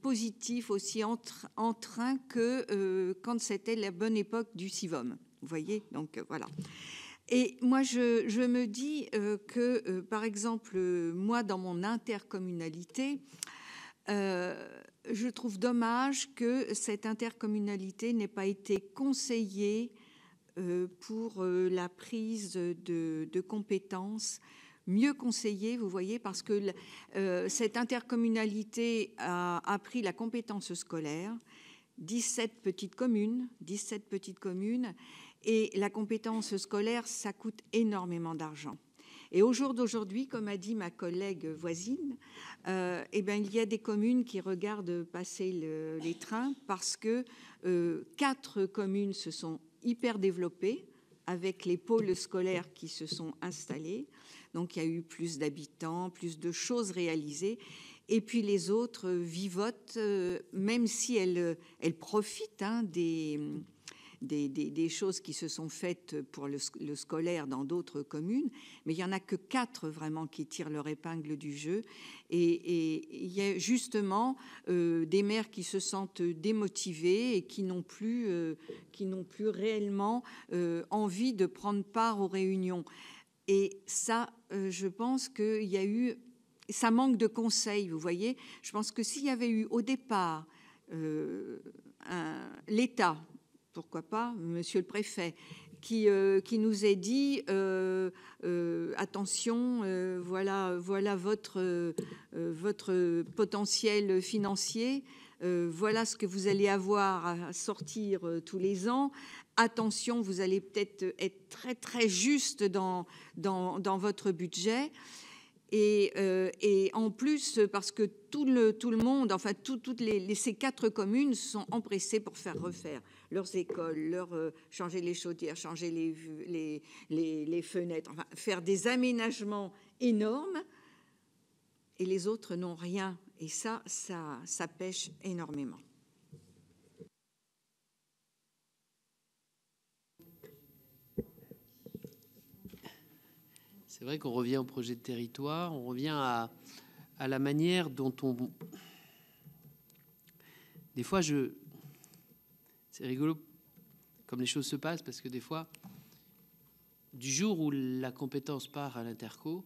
positif, aussi en train que quand c'était la bonne époque du Sivom. Vous voyez, donc voilà. Et moi, je me dis que, par exemple, moi, dans mon intercommunalité, je trouve dommage que cette intercommunalité n'ait pas été conseillée pour la prise de compétences, mieux conseillée, vous voyez, parce que cette intercommunalité a pris la compétence scolaire, 17 petites communes, et la compétence scolaire, ça coûte énormément d'argent. Et au jour d'aujourd'hui, comme a dit ma collègue voisine, eh bien, il y a des communes qui regardent passer les trains parce que 4 communes se sont hyper développées avec les pôles scolaires qui se sont installés. Donc, il y a eu plus d'habitants, plus de choses réalisées. Et puis les autres vivotent, même si elles profitent des choses qui se sont faites pour le scolaire dans d'autres communes, mais il n'y en a que 4 vraiment qui tirent leur épingle du jeu. Et il y a justement des maires qui se sentent démotivés et qui n'ont plus réellement envie de prendre part aux réunions. Et ça, je pense qu'il y a eu... Ça manque de conseils, vous voyez. Je pense que s'il y avait eu au départ l'État, pourquoi pas, monsieur le préfet, qui nous ait dit attention, voilà votre potentiel financier, voilà ce que vous allez avoir à sortir tous les ans. Attention, vous allez peut-être être très très juste dans votre budget. Et en plus, parce que tout le monde, enfin ces 4 communes sont empressées pour faire refaire leurs écoles, changer les chaudières, changer les fenêtres, enfin, faire des aménagements énormes, et les autres n'ont rien. Et ça pêche énormément. C'est vrai qu'on revient au projet de territoire, on revient à la manière dont on... Des fois, c'est rigolo comme les choses se passent, parce que des fois, du jour où la compétence part à l'interco,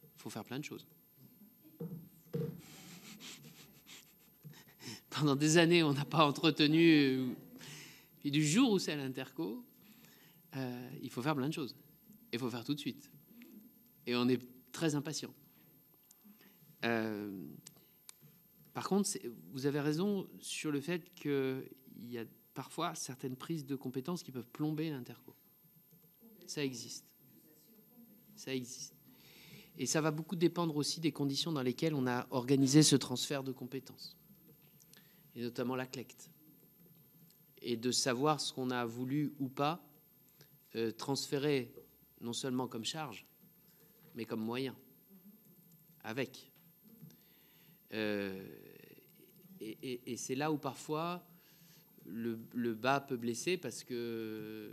il faut faire plein de choses. Pendant des années, on n'a pas entretenu. Puis du jour où c'est à l'interco, il faut faire plein de choses. Il faut faire tout de suite. Et on est très impatient. Par contre, vous avez raison sur le fait qu'il y a parfois certaines prises de compétences qui peuvent plomber l'interco. Ça existe. Ça existe. Et ça va beaucoup dépendre aussi des conditions dans lesquelles on a organisé ce transfert de compétences, et notamment la CLECT, et de savoir ce qu'on a voulu ou pas transférer, non seulement comme charge, mais comme moyen, avec. Et c'est là où parfois le bas peut blesser, parce que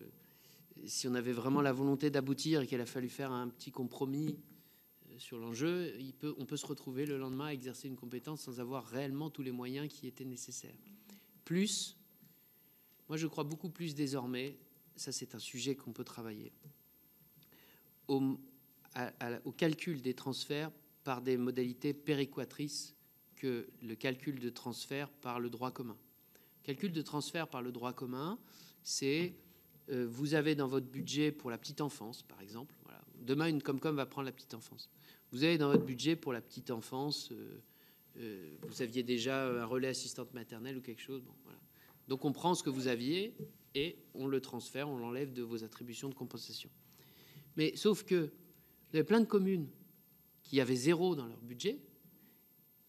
si on avait vraiment la volonté d'aboutir et qu'il a fallu faire un petit compromis sur l'enjeu, on peut se retrouver le lendemain à exercer une compétence sans avoir réellement tous les moyens qui étaient nécessaires. Plus, moi je crois beaucoup plus désormais, ça c'est un sujet qu'on peut travailler, au calcul des transferts par des modalités péréquatrices que le calcul de transfert par le droit commun. Calcul de transfert par le droit commun, c'est vous avez dans votre budget pour la petite enfance, par exemple, voilà. Demain une Comcom va prendre la petite enfance. Vous avez dans votre budget pour la petite enfance, vous aviez déjà un relais assistante maternelle ou quelque chose, bon, voilà. Donc on prend ce que vous aviez et on le transfère, on l'enlève de vos attributions de compensation. Mais sauf que vous avez plein de communes qui avaient 0 dans leur budget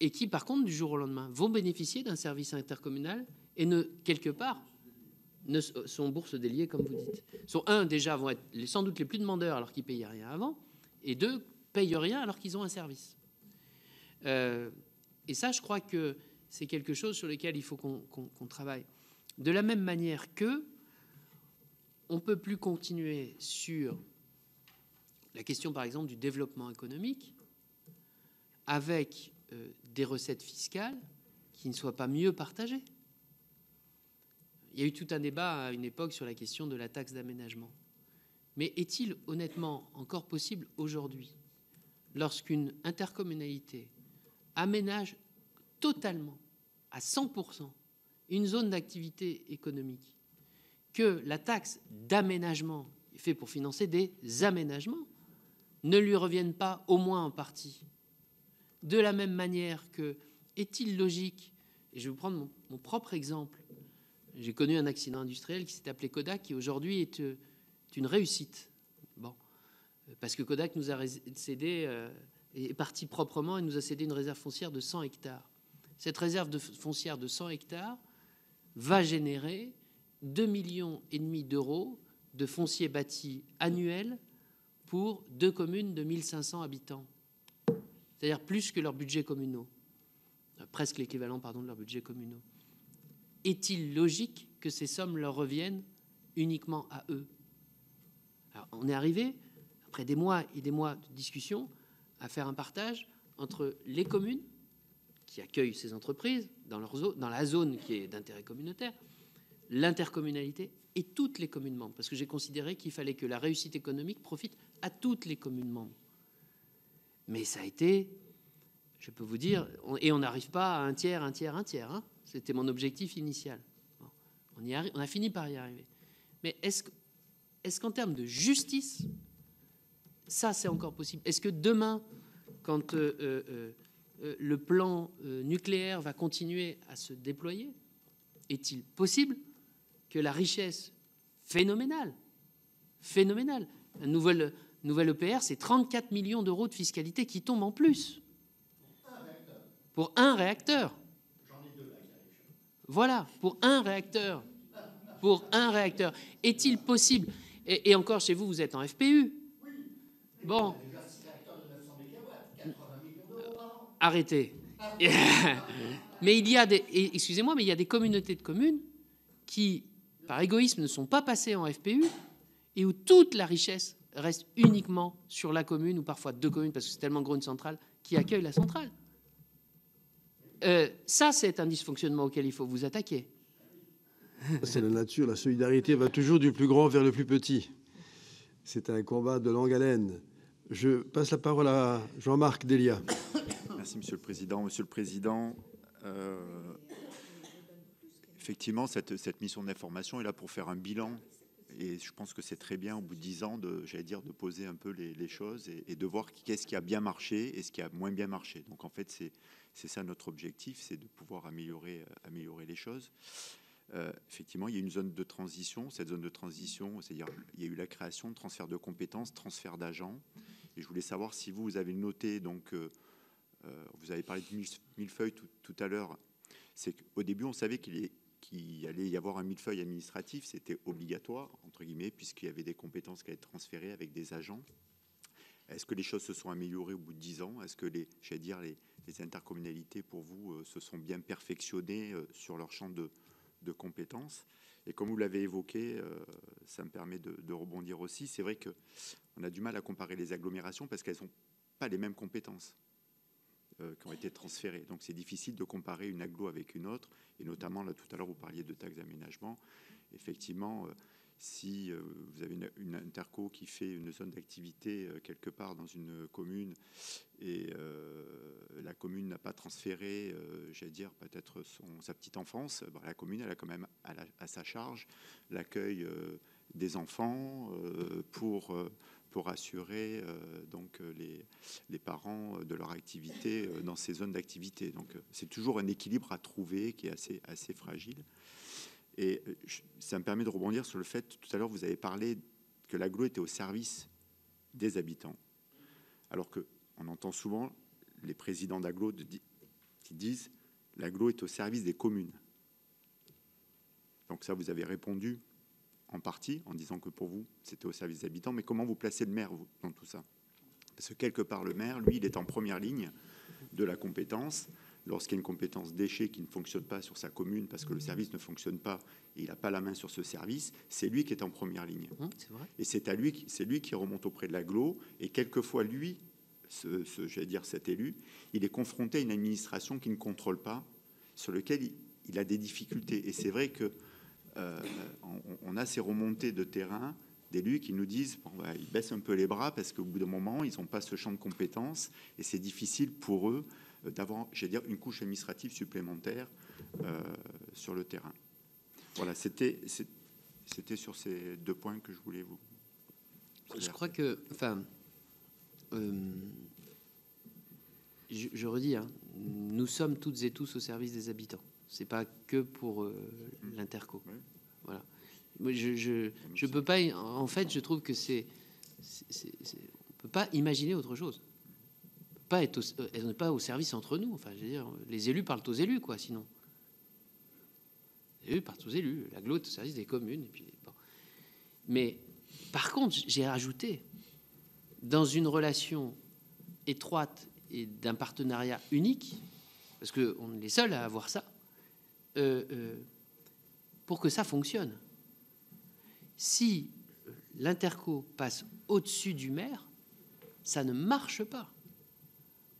et qui, par contre, du jour au lendemain, vont bénéficier d'un service intercommunal et quelque part, sont bourses déliées, comme vous dites. Déjà, vont être sans doute les plus demandeurs alors qu'ils ne payaient rien avant, et 2, payent rien alors qu'ils ont un service. Et ça, je crois que c'est quelque chose sur lequel il faut qu'on travaille. De la même manière que on ne peut plus continuer sur la question, par exemple, du développement économique avec des recettes fiscales qui ne soient pas mieux partagées. Il y a eu tout un débat à une époque sur la question de la taxe d'aménagement. Mais est-il honnêtement encore possible aujourd'hui, lorsqu'une intercommunalité aménage totalement, à 100%, une zone d'activité économique, que la taxe d'aménagement fait pour financer des aménagements ne lui revienne pas au moins en partie? De la même manière que, est-il logique, et je vais vous prendre mon propre exemple, j'ai connu un accident industriel qui s'est appelé Kodak, qui aujourd'hui est une réussite. Bon, parce que Kodak nous a cédé, est parti proprement et nous a cédé une réserve foncière de 100 hectares. Cette réserve foncière de 100 hectares va générer 2,5 millions d'euros de foncier bâti annuel pour 2 communes de 1500 habitants. C'est-à-dire plus que leur budget communaux. Presque l'équivalent, de leur budget communaux. Est-il logique que ces sommes leur reviennent uniquement à eux. Alors, on est arrivé, après des mois et des mois de discussion, à faire un partage entre les communes qui accueillent ces entreprises dans la zone qui est d'intérêt communautaire, l'intercommunalité et toutes les communes membres, parce que j'ai considéré qu'il fallait que la réussite économique profite à toutes les communes membres. Mais ça a été, je peux vous dire, et on n'arrive pas à un tiers. Hein. C'était mon objectif initial. Bon, on a fini par y arriver. Mais est-ce qu'en termes de justice, ça c'est encore possible? Est-ce que demain, quand le plan nucléaire va continuer à se déployer, est-il possible que la richesse phénoménale, un nouvel EPR, c'est 34 millions d'euros de fiscalité qui tombent en plus pour un réacteur. Voilà, pour un réacteur. Est-il possible, et encore chez vous, vous êtes en FPU. Bon. Arrêtez. Mais il y a excusez-moi, mais il y a des communautés de communes qui, par égoïsme, ne sont pas passées en FPU et où toute la richesse reste uniquement sur la commune, ou parfois deux communes, parce que c'est tellement gros une centrale, qui accueille la centrale. Ça, c'est un dysfonctionnement auquel il faut vous attaquer. C'est la nature, la solidarité va toujours du plus grand vers le plus petit. C'est un combat de longue haleine. Je passe la parole à Jean-Marc Delia. Merci, Monsieur le Président. Monsieur le Président, effectivement, cette mission d'information est là pour faire un bilan. Et je pense que c'est très bien, au bout de 10 ans, de poser un peu les choses et de voir qu'est-ce qui a bien marché et ce qui a moins bien marché. Donc, en fait, c'est ça notre objectif, c'est de pouvoir améliorer les choses. Effectivement, il y a une zone de transition. Cette zone de transition, c'est-à-dire il y a eu la création de transfert de compétences, transfert d'agents. Et je voulais savoir si vous avez noté, donc, vous avez parlé de millefeuille tout à l'heure. C'est qu'au début, on savait qu'il allait y avoir un millefeuille administratif, c'était obligatoire, entre guillemets, puisqu'il y avait des compétences qui allaient être transférées avec des agents. Est-ce que les choses se sont améliorées au bout de 10 ans? Est-ce que les intercommunalités, pour vous, se sont bien perfectionnées sur leur champ de compétences? Et comme vous l'avez évoqué, ça me permet de rebondir aussi. C'est vrai qu'on a du mal à comparer les agglomérations parce qu'elles n'ont pas les mêmes compétences qui ont été transférées. Donc c'est difficile de comparer une agglo avec une autre. Et notamment, là, tout à l'heure, vous parliez de taxes d'aménagement. Effectivement, si vous avez une interco qui fait une zone d'activité quelque part dans une commune et la commune n'a pas transféré, j'allais dire, peut-être sa petite enfance, la commune, elle a quand même à sa charge l'accueil des enfants pour assurer donc les parents de leur activité dans ces zones d'activité. Donc c'est toujours un équilibre à trouver qui est assez fragile. Et ça me permet de rebondir sur le fait, tout à l'heure, vous avez parlé que l'agglo était au service des habitants. Alors qu'on entend souvent les présidents d'agglo qui disent l'agglo est au service des communes. Donc ça, vous avez répondu en partie en disant que pour vous, c'était au service des habitants. Mais comment vous placez le maire, vous, dans tout ça? Parce que quelque part, le maire, lui, il est en première ligne de la compétence. Lorsqu'il y a une compétence déchet qui ne fonctionne pas sur sa commune parce que le service ne fonctionne pas et il n'a pas la main sur ce service, c'est lui qui est en première ligne. C'est vrai. Et c'est lui qui remonte auprès de l'agglo. Et quelquefois, lui, j'allais dire cet élu, il est confronté à une administration qui ne contrôle pas, sur lequel il a des difficultés. Et c'est vrai que on a ces remontées de terrain d'élus qui nous disent ils baissent un peu les bras parce qu'au bout d'un moment, ils n'ont pas ce champ de compétences et c'est difficile pour eux d'avoir, j'allais dire, une couche administrative supplémentaire sur le terrain. Voilà, c'était sur ces deux points que je voulais vous... Je crois que, enfin, je redis, hein, nous sommes toutes et tous au service des habitants. C'est pas que pour l'interco. Oui. Voilà. Moi, je peux pas. En fait, je trouve que on peut pas imaginer autre chose. Elles n'est pas au service entre nous. Enfin, je veux dire, les élus parlent aux élus, quoi. Sinon, les élus parlent aux élus. L'agglo est au service des communes. Et puis, bon. Mais par contre, j'ai rajouté dans une relation étroite et d'un partenariat unique, parce qu'on est les seuls à avoir ça. Pour que ça fonctionne, Si l'interco passe au-dessus du maire, ça ne marche pas.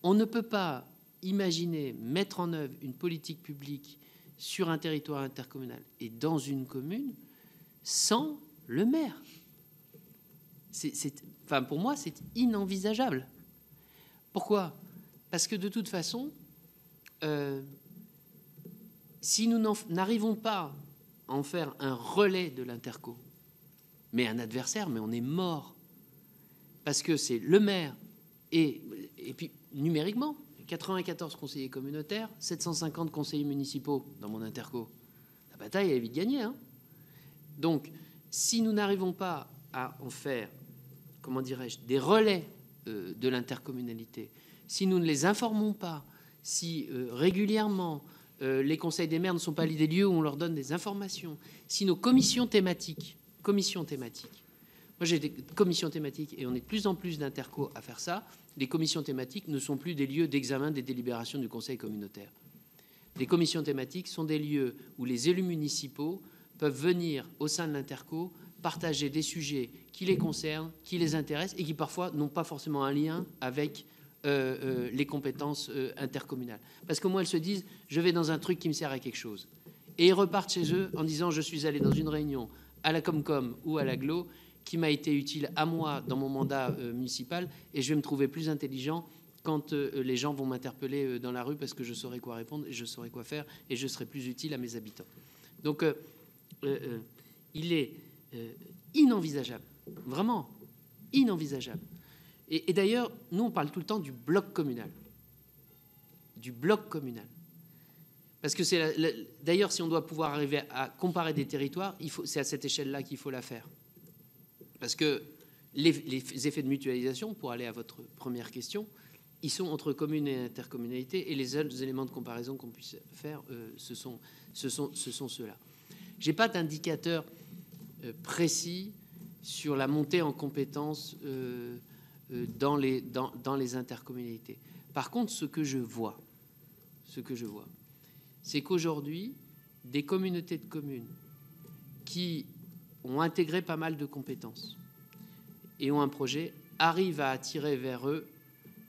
On ne peut pas imaginer mettre en œuvre une politique publique sur un territoire intercommunal et dans une commune sans le maire. Enfin, pour moi, c'est inenvisageable. Pourquoi? Parce que de toute façon, si nous n'arrivons pas à en faire un relais de l'interco, mais un adversaire, mais on est mort. Parce que c'est le maire et puis numériquement, 94 conseillers communautaires, 750 conseillers municipaux dans mon interco. La bataille est vite gagnée. Hein. Donc, si nous n'arrivons pas à en faire, comment dirais-je, des relais de l'intercommunalité, si nous ne les informons pas, si régulièrement les conseils des maires ne sont pas des lieux où on leur donne des informations, si nos commissions thématiques, moi j'ai des commissions thématiques et on est de plus en plus d'interco à faire ça, les commissions thématiques ne sont plus des lieux d'examen des délibérations du conseil communautaire. Les commissions thématiques sont des lieux où les élus municipaux peuvent venir au sein de l'interco partager des sujets qui les concernent, qui les intéressent et qui parfois n'ont pas forcément un lien avec les compétences intercommunales. Parce qu'au moins elles se disent, je vais dans un truc qui me sert à quelque chose. Et ils repartent chez eux en disant, je suis allé dans une réunion à la Comcom ou à l'Aglo qui m'a été utile à moi dans mon mandat municipal et je vais me trouver plus intelligent quand les gens vont m'interpeller dans la rue parce que je saurai quoi répondre et je saurai quoi faire et je serai plus utile à mes habitants. Donc, il est inenvisageable, vraiment inenvisageable. Et d'ailleurs, nous, on parle tout le temps du bloc communal. Du bloc communal. Parce que c'est d'ailleurs, si on doit pouvoir arriver à comparer des territoires, c'est à cette échelle-là qu'il faut la faire. Parce que les effets de mutualisation, pour aller à votre première question, ils sont entre communes et intercommunalité, et les seuls éléments de comparaison qu'on puisse faire, ce sont ceux-là. Je n'ai pas d'indicateur précis sur la montée en compétences dans les intercommunalités. Par contre, ce que je vois, c'est qu'aujourd'hui, des communautés de communes qui ont intégré pas mal de compétences et ont un projet, arrivent à attirer vers eux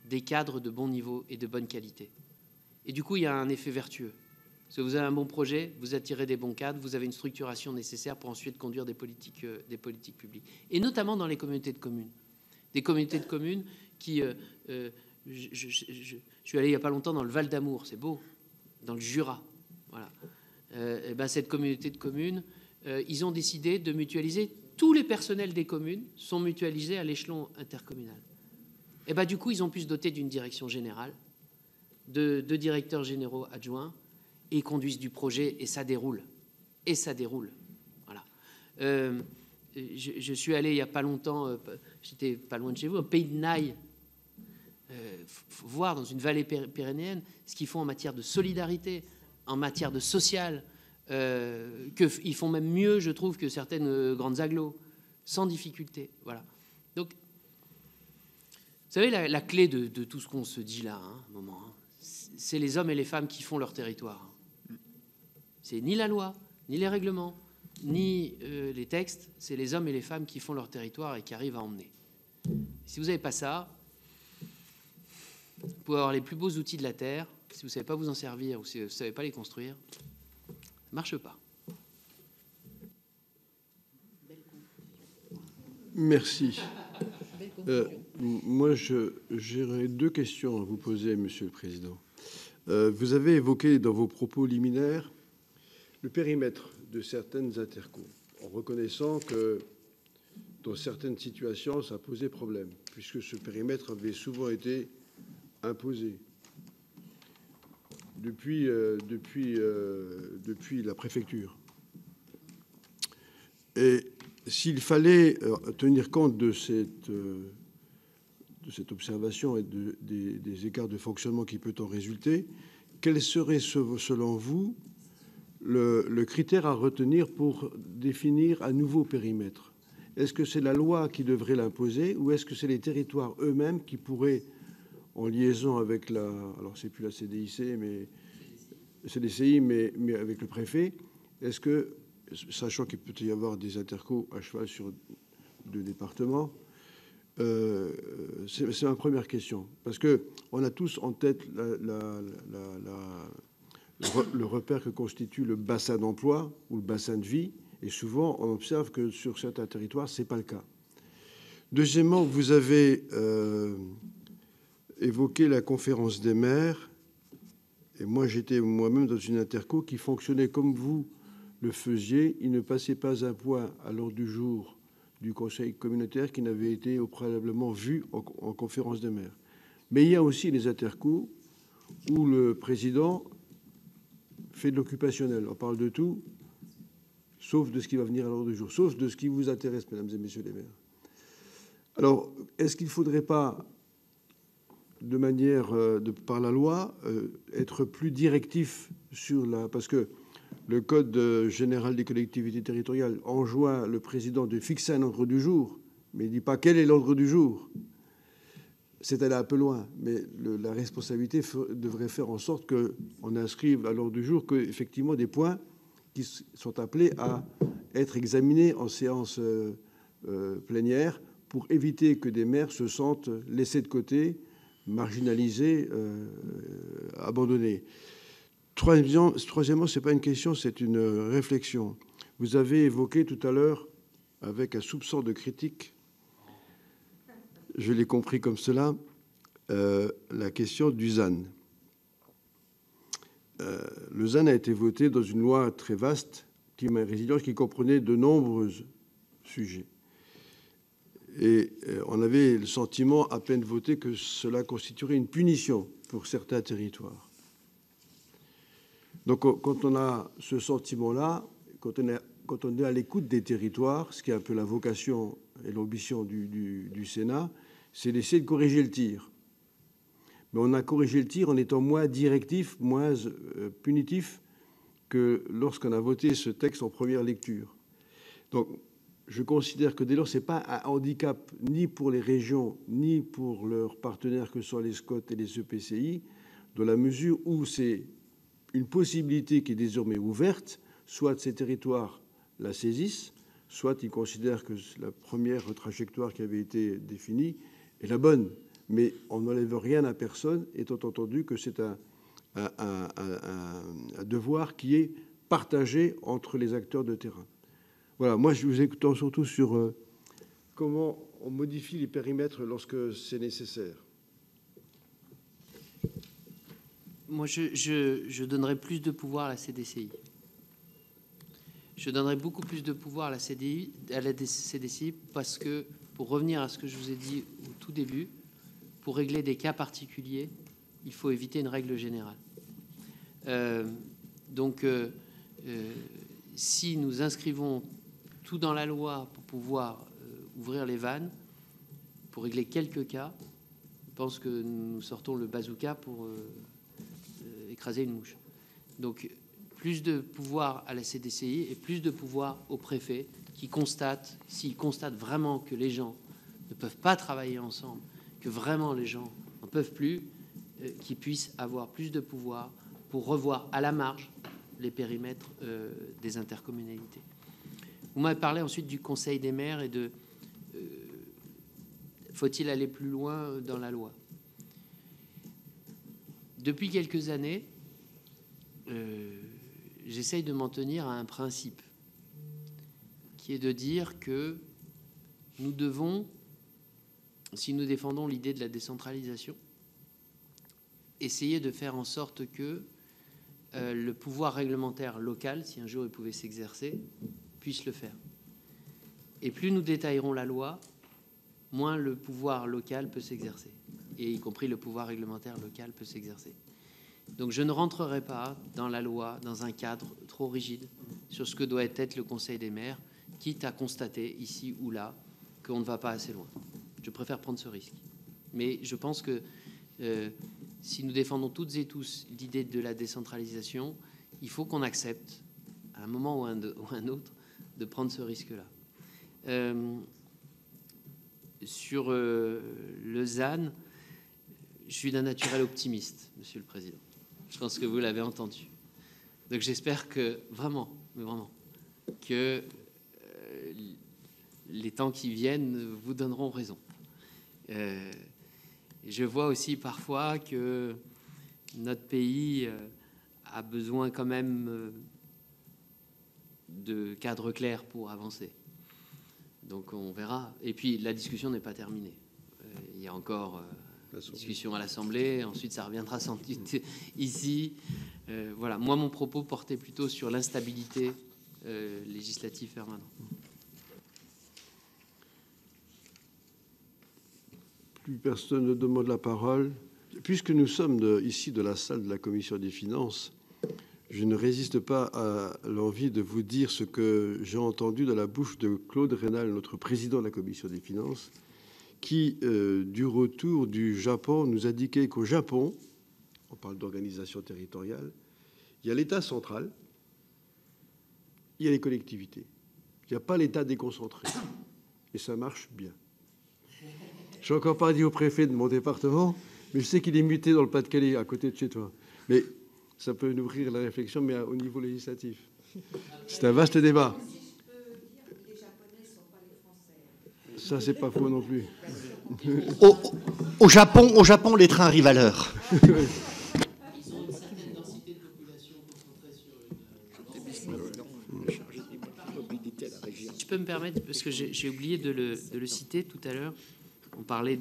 des cadres de bon niveau et de bonne qualité. Et du coup, il y a un effet vertueux. Parce que vous avez un bon projet, vous attirez des bons cadres, vous avez une structuration nécessaire pour ensuite conduire des politiques publiques. Et notamment dans les communautés de communes. Des communautés de communes qui... je suis allé il n'y a pas longtemps dans le Val d'Amour, c'est beau, dans le Jura. Voilà. Et ben cette communauté de communes, ils ont décidé de mutualiser. Tous les personnels des communes sont mutualisés à l'échelon intercommunal. Et ben du coup, ils ont pu se doter d'une direction générale, de directeurs généraux adjoints, et ils conduisent du projet, et ça déroule. Et ça déroule. Voilà. Je suis allé il n'y a pas longtemps, j'étais pas loin de chez vous, au pays de Naï. Faut voir dans une vallée pyrénéenne ce qu'ils font en matière de solidarité, en matière de social, qu'ils font même mieux, je trouve, que certaines grandes agglos, sans difficulté. Voilà. Donc, vous savez, la clé de tout ce qu'on se dit là, hein, un moment, hein, c'est les hommes et les femmes qui font leur territoire. C'est ni la loi, ni les règlements, ni les textes, c'est les hommes et les femmes qui font leur territoire et qui arrivent à emmener. Si vous n'avez pas ça, vous pouvez avoir les plus beaux outils de la terre, si vous ne savez pas vous en servir ou si vous ne savez pas les construire, ça ne marche pas. Merci. Moi, j'aurais deux questions à vous poser, Monsieur le Président. Vous avez évoqué dans vos propos liminaires le périmètre de certaines intercos, en reconnaissant que dans certaines situations, ça posait problème, puisque ce périmètre avait souvent été imposé depuis la préfecture. Et s'il fallait tenir compte de cette observation et des écarts de fonctionnement qui peut en résulter, quel serait, selon vous, le critère à retenir pour définir un nouveau périmètre? Est-ce que c'est la loi qui devrait l'imposer ou est-ce que c'est les territoires eux-mêmes qui pourraient, en liaison avec alors c'est plus la CDIC, mais c'est les CI, mais avec le préfet, est-ce que sachant qu'il peut y avoir des intercos à cheval sur 2 départements. C'est ma première question, parce qu'on a tous en tête le repère que constitue le bassin d'emploi ou le bassin de vie, et souvent on observe que sur certains territoires, ce n'est pas le cas. Deuxièmement, vous avez évoqué la conférence des maires, et moi j'étais moi-même dans une interco qui fonctionnait comme vous le faisiez. Il ne passait pas un point à l'ordre du jour du conseil communautaire qui n'avait été au préalablement vu en conférence des maires. Mais il y a aussi les intercos où le président fait de l'occupationnel. On parle de tout, sauf de ce qui va venir à l'ordre du jour, sauf de ce qui vous intéresse, mesdames et messieurs les maires. Alors, est-ce qu'il ne faudrait pas, de manière, par la loi, être plus directif sur la... Parce que le Code général des collectivités territoriales enjoint le président de fixer un ordre du jour, mais il ne dit pas quel est l'ordre du jour. C'est aller un peu loin, mais la responsabilité devrait faire en sorte qu'on inscrive à l'ordre du jour qu'effectivement des points qui sont appelés à être examinés en séance plénière pour éviter que des maires se sentent laissés de côté, marginalisés, abandonnés. Troisièmement, ce n'est pas une question, c'est une réflexion. Vous avez évoqué tout à l'heure, avec un soupçon de critique, je l'ai compris comme cela, la question du ZAN. Le ZAN a été voté dans une loi très vaste, climat et résilience, qui comprenait de nombreux sujets. Et on avait le sentiment, à peine voté, que cela constituerait une punition pour certains territoires. Donc, quand on a ce sentiment-là, quand on est à l'écoute des territoires, ce qui est un peu la vocation et l'ambition du Sénat, c'est d'essayer de corriger le tir. Mais on a corrigé le tir en étant moins directif, moins punitif que lorsqu'on a voté ce texte en première lecture. Donc, je considère que dès lors, ce n'est pas un handicap ni pour les régions, ni pour leurs partenaires que sont les SCOT et les EPCI, dans la mesure où c'est une possibilité qui est désormais ouverte, soit ces territoires la saisissent, soit ils considèrent que la première trajectoire qui avait été définie est la bonne. Mais on n'enlève rien à personne, étant entendu que c'est un devoir qui est partagé entre les acteurs de terrain. Voilà, moi je vous écoute surtout sur comment on modifie les périmètres lorsque c'est nécessaire. Moi, je donnerais plus de pouvoir à la CDCI. Je donnerais beaucoup plus de pouvoir à la CDCI parce que, pour revenir à ce que je vous ai dit au tout début, pour régler des cas particuliers, il faut éviter une règle générale. Si nous inscrivons tout dans la loi pour pouvoir ouvrir les vannes, pour régler quelques cas, je pense que nous sortons le bazooka pour écraser une mouche. Donc, plus de pouvoir à la CDCI et plus de pouvoir au préfet qui constate, s'il constate vraiment que les gens ne peuvent pas travailler ensemble, que vraiment les gens n'en peuvent plus, qu'ils puissent avoir plus de pouvoir pour revoir à la marge les périmètres des intercommunalités. Vous m'avez parlé ensuite du Conseil des maires et de faut-il aller plus loin dans la loi. Depuis quelques années, j'essaye de m'en tenir à un principe qui est de dire que nous devons, si nous défendons l'idée de la décentralisation, essayer de faire en sorte que le pouvoir réglementaire local, si un jour il pouvait s'exercer, puisse le faire. Et plus nous détaillerons la loi, moins le pouvoir local peut s'exercer, et y compris le pouvoir réglementaire local peut s'exercer. Donc je ne rentrerai pas dans la loi, dans un cadre trop rigide sur ce que doit être le Conseil des maires, quitte à constater ici ou là qu'on ne va pas assez loin. Je préfère prendre ce risque. Mais je pense que si nous défendons toutes et tous l'idée de la décentralisation, il faut qu'on accepte, à un moment ou un autre, de prendre ce risque-là. Sur le ZAN, je suis d'un naturel optimiste, Monsieur le Président. Je pense que vous l'avez entendu. Donc j'espère que vraiment, mais vraiment, que les temps qui viennent vous donneront raison. Je vois aussi parfois que notre pays a besoin quand même de cadres clairs pour avancer. Donc on verra. Et puis la discussion n'est pas terminée. Il y a encore discussion à l'Assemblée, ensuite ça reviendra sans doute ici. Voilà. Moi, mon propos portait plutôt sur l'instabilité législative permanente. Plus personne ne demande la parole. Puisque nous sommes ici de la salle de la Commission des finances, je ne résiste pas à l'envie de vous dire ce que j'ai entendu de la bouche de Claude Rénal, notre président de la Commission des finances, qui, du retour du Japon, nous indiquait qu'au Japon, on parle d'organisation territoriale, il y a l'État central, il y a les collectivités. Il n'y a pas l'État déconcentré. Et ça marche bien. Je n'ai encore pas dit au préfet de mon département, mais je sais qu'il est muté dans le Pas-de-Calais, à côté de chez toi. Mais ça peut nourrir la réflexion, mais au niveau législatif. C'est un vaste débat. Ça, c'est pas faux non plus. Au Japon, les trains arrivent à l'heure. Ils ont une certaine densité de population concentrée sur une... Je peux me permettre, parce que j'ai oublié de le citer tout à l'heure, on parlait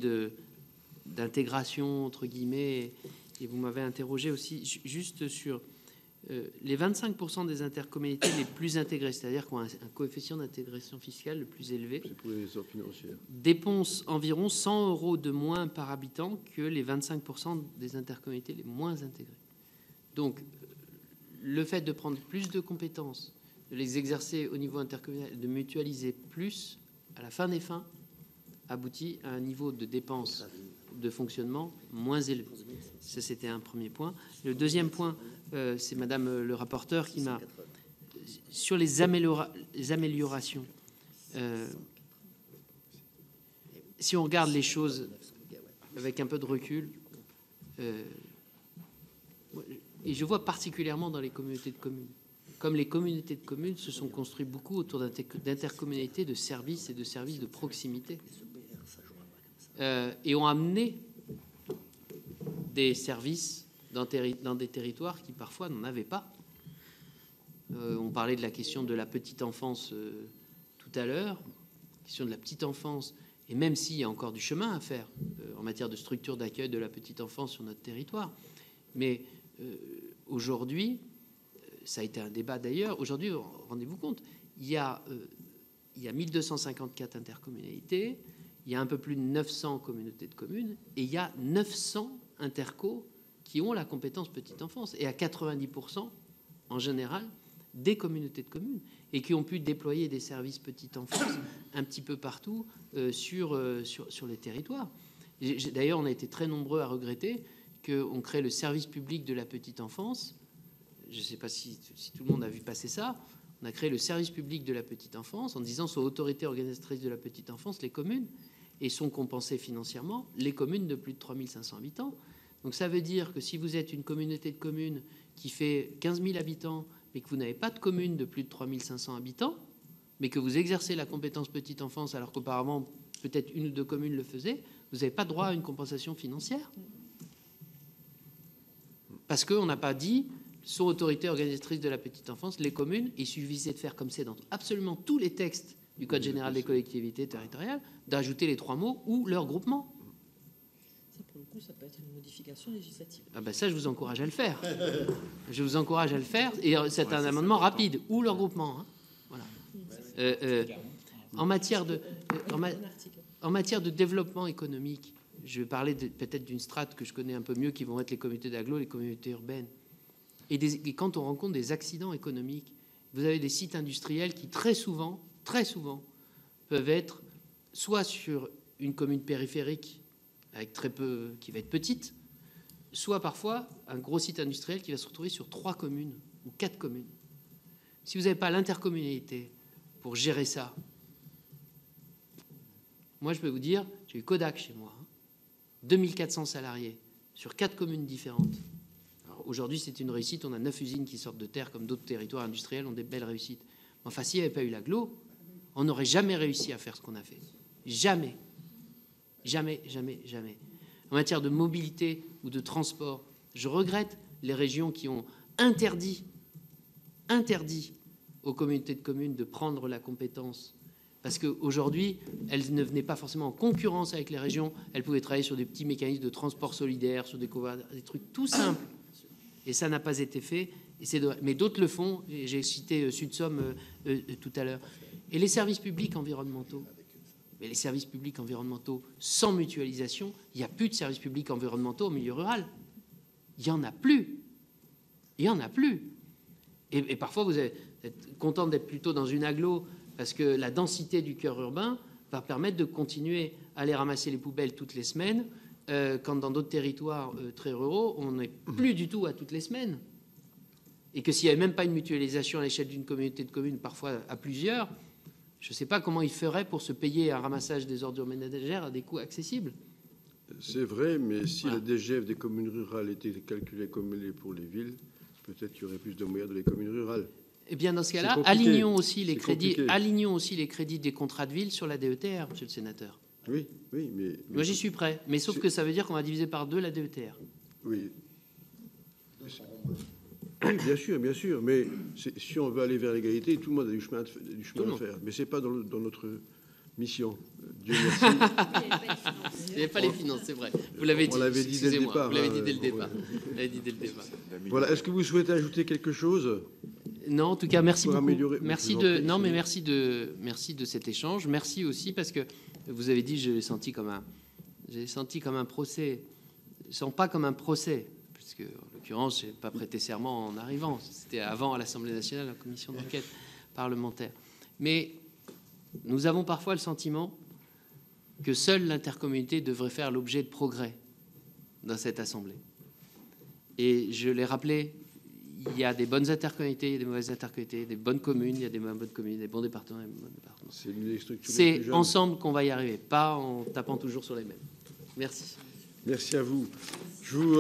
d'intégration, entre guillemets, et vous m'avez interrogé aussi juste sur les 25% des intercommunalités les plus intégrées, c'est-à-dire qui ont un coefficient d'intégration fiscale le plus élevé, dépensent environ 100 € de moins par habitant que les 25% des intercommunalités les moins intégrées. Donc, le fait de prendre plus de compétences, de les exercer au niveau intercommunal, de mutualiser plus, à la fin des fins, aboutit à un niveau de dépenses de fonctionnement moins élevé. Ça, c'était un premier point. Le deuxième point, c'est Madame le rapporteur qui m'a... Sur les améliorations, si on regarde les choses avec un peu de recul, et je vois particulièrement dans les communautés de communes, comme les communautés de communes se sont construites beaucoup autour d'intercommunalités de services et de services de proximité, et ont amené des services dans des territoires qui parfois n'en avaient pas. On parlait de la question de la petite enfance tout à l'heure, question de la petite enfance, et même s'il y a encore du chemin à faire en matière de structure d'accueil de la petite enfance sur notre territoire, mais aujourd'hui, ça a été un débat d'ailleurs, aujourd'hui, rendez-vous compte, il y a 1254 intercommunalités, il y a un peu plus de 900 communautés de communes, et il y a 900 intercos qui ont la compétence petite enfance, et à 90% en général des communautés de communes, et qui ont pu déployer des services petite enfance un petit peu partout sur les territoires. D'ailleurs, on a été très nombreux à regretter qu'on crée le service public de la petite enfance. Je ne sais pas si tout le monde a vu passer ça. On a créé le service public de la petite enfance en disant sont autorités organisatrices de la petite enfance les communes, et sont compensées financièrement les communes de plus de 3500 habitants. Donc ça veut dire que si vous êtes une communauté de communes qui fait 15 000 habitants, mais que vous n'avez pas de commune de plus de 3500 habitants, mais que vous exercez la compétence petite enfance alors qu'auparavant peut-être une ou deux communes le faisaient, vous n'avez pas droit à une compensation financière. Parce qu'on n'a pas dit sont autorités organisatrices de la petite enfance, les communes, il suffisait de faire comme c'est dans absolument tous les textes du Code général des collectivités territoriales, d'ajouter les 3 mots ou leur groupement. Ça, pour le coup, ça peut être une modification législative. Ah ben ça, je vous encourage à le faire. Je vous encourage à le faire. Et c'est un amendement rapide ou leur groupement. Hein. Voilà. En matière de développement économique, je vais parler peut-être d'une strate que je connais un peu mieux, qui vont être les communautés d'agglo, les communautés urbaines. Et quand on rencontre des accidents économiques, vous avez des sites industriels qui très souvent, peuvent être soit sur une commune périphérique avec très peu, qui va être petite, soit parfois un gros site industriel qui va se retrouver sur 3 communes ou 4 communes. Si vous n'avez pas l'intercommunalité pour gérer ça, moi je peux vous dire, j'ai eu Kodak chez moi, 2400 salariés sur 4 communes différentes. Aujourd'hui, c'est une réussite. On a 9 usines qui sortent de terre, comme d'autres territoires industriels ont des belles réussites. Enfin, s'il n'y avait pas eu l'agglo, on n'aurait jamais réussi à faire ce qu'on a fait. Jamais. Jamais, jamais, jamais. En matière de mobilité ou de transport, je regrette les régions qui ont interdit aux communautés de communes de prendre la compétence. Parce qu'aujourd'hui, elles ne venaient pas forcément en concurrence avec les régions. Elles pouvaient travailler sur des petits mécanismes de transport solidaire, sur des trucs tout simples. Et ça n'a pas été fait. Mais d'autres le font. J'ai cité Sud-Somme tout à l'heure. Et les services publics environnementaux. Mais les services publics environnementaux, sans mutualisation, il n'y a plus de services publics environnementaux au milieu rural. Il n'y en a plus. Il n'y en a plus. Et parfois, vous êtes content d'être plutôt dans une agglo parce que la densité du cœur urbain va permettre de continuer à aller ramasser les poubelles toutes les semaines, quand dans d'autres territoires très ruraux, on n'est plus du tout à toutes les semaines. Et que s'il n'y avait même pas une mutualisation à l'échelle d'une communauté de communes, parfois à plusieurs, je ne sais pas comment ils feraient pour se payer un ramassage des ordures ménagères à des coûts accessibles. C'est vrai, mais si la DGF des communes rurales était calculée comme elle est pour les villes, peut-être qu'il y aurait plus de moyens dans les communes rurales. Eh bien, dans ce cas-là, alignons aussi les crédits des contrats de ville sur la DETR, monsieur le sénateur. Oui, mais... Moi, j'y suis prêt. Mais sauf que ça veut dire qu'on va diviser par 2 la DETR. Oui. Oui, bien sûr. Mais si on veut aller vers l'égalité, tout le monde a du chemin à faire. Mais ce n'est pas dans notre mission. Dieu merci. Il n'y avait pas les finances, c'est vrai. Vous l'avez dit. On l'avait dit dès le départ. Vous l'avez dit dès le départ. Voilà. Est-ce que vous souhaitez ajouter quelque chose? Non, en tout cas, merci beaucoup. Merci de cet échange. Merci aussi parce que vous avez dit, j'ai senti comme un procès. Je ne sens pas comme un procès, puisque en l'occurrence, je n'ai pas prêté serment en arrivant. C'était avant à l'Assemblée nationale, la commission d'enquête parlementaire. Mais nous avons parfois le sentiment que seule l'intercommunauté devrait faire l'objet de progrès dans cette Assemblée. Et je l'ai rappelé, il y a des bonnes intercommunautés, il y a des mauvaises intercommunautés, des bonnes communes, il y a des moins bonnes communes, des bons départements et des mauvais départements. C'est ensemble qu'on va y arriver, pas en tapant toujours sur les mêmes. Merci. Merci à vous. Je vous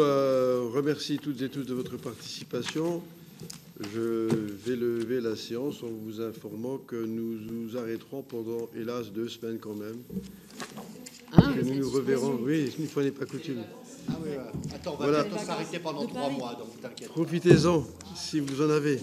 remercie toutes et tous de votre participation. Je vais lever la séance en vous informant que nous nous arrêterons pendant, hélas, 2 semaines quand même. Que nous nous reverrons. Oui, une fois n'est pas coutume. Ah oui, attends, on va bientôt s'arrêter pendant 3 mois, donc t'inquiète. Profitez-en, si vous en avez.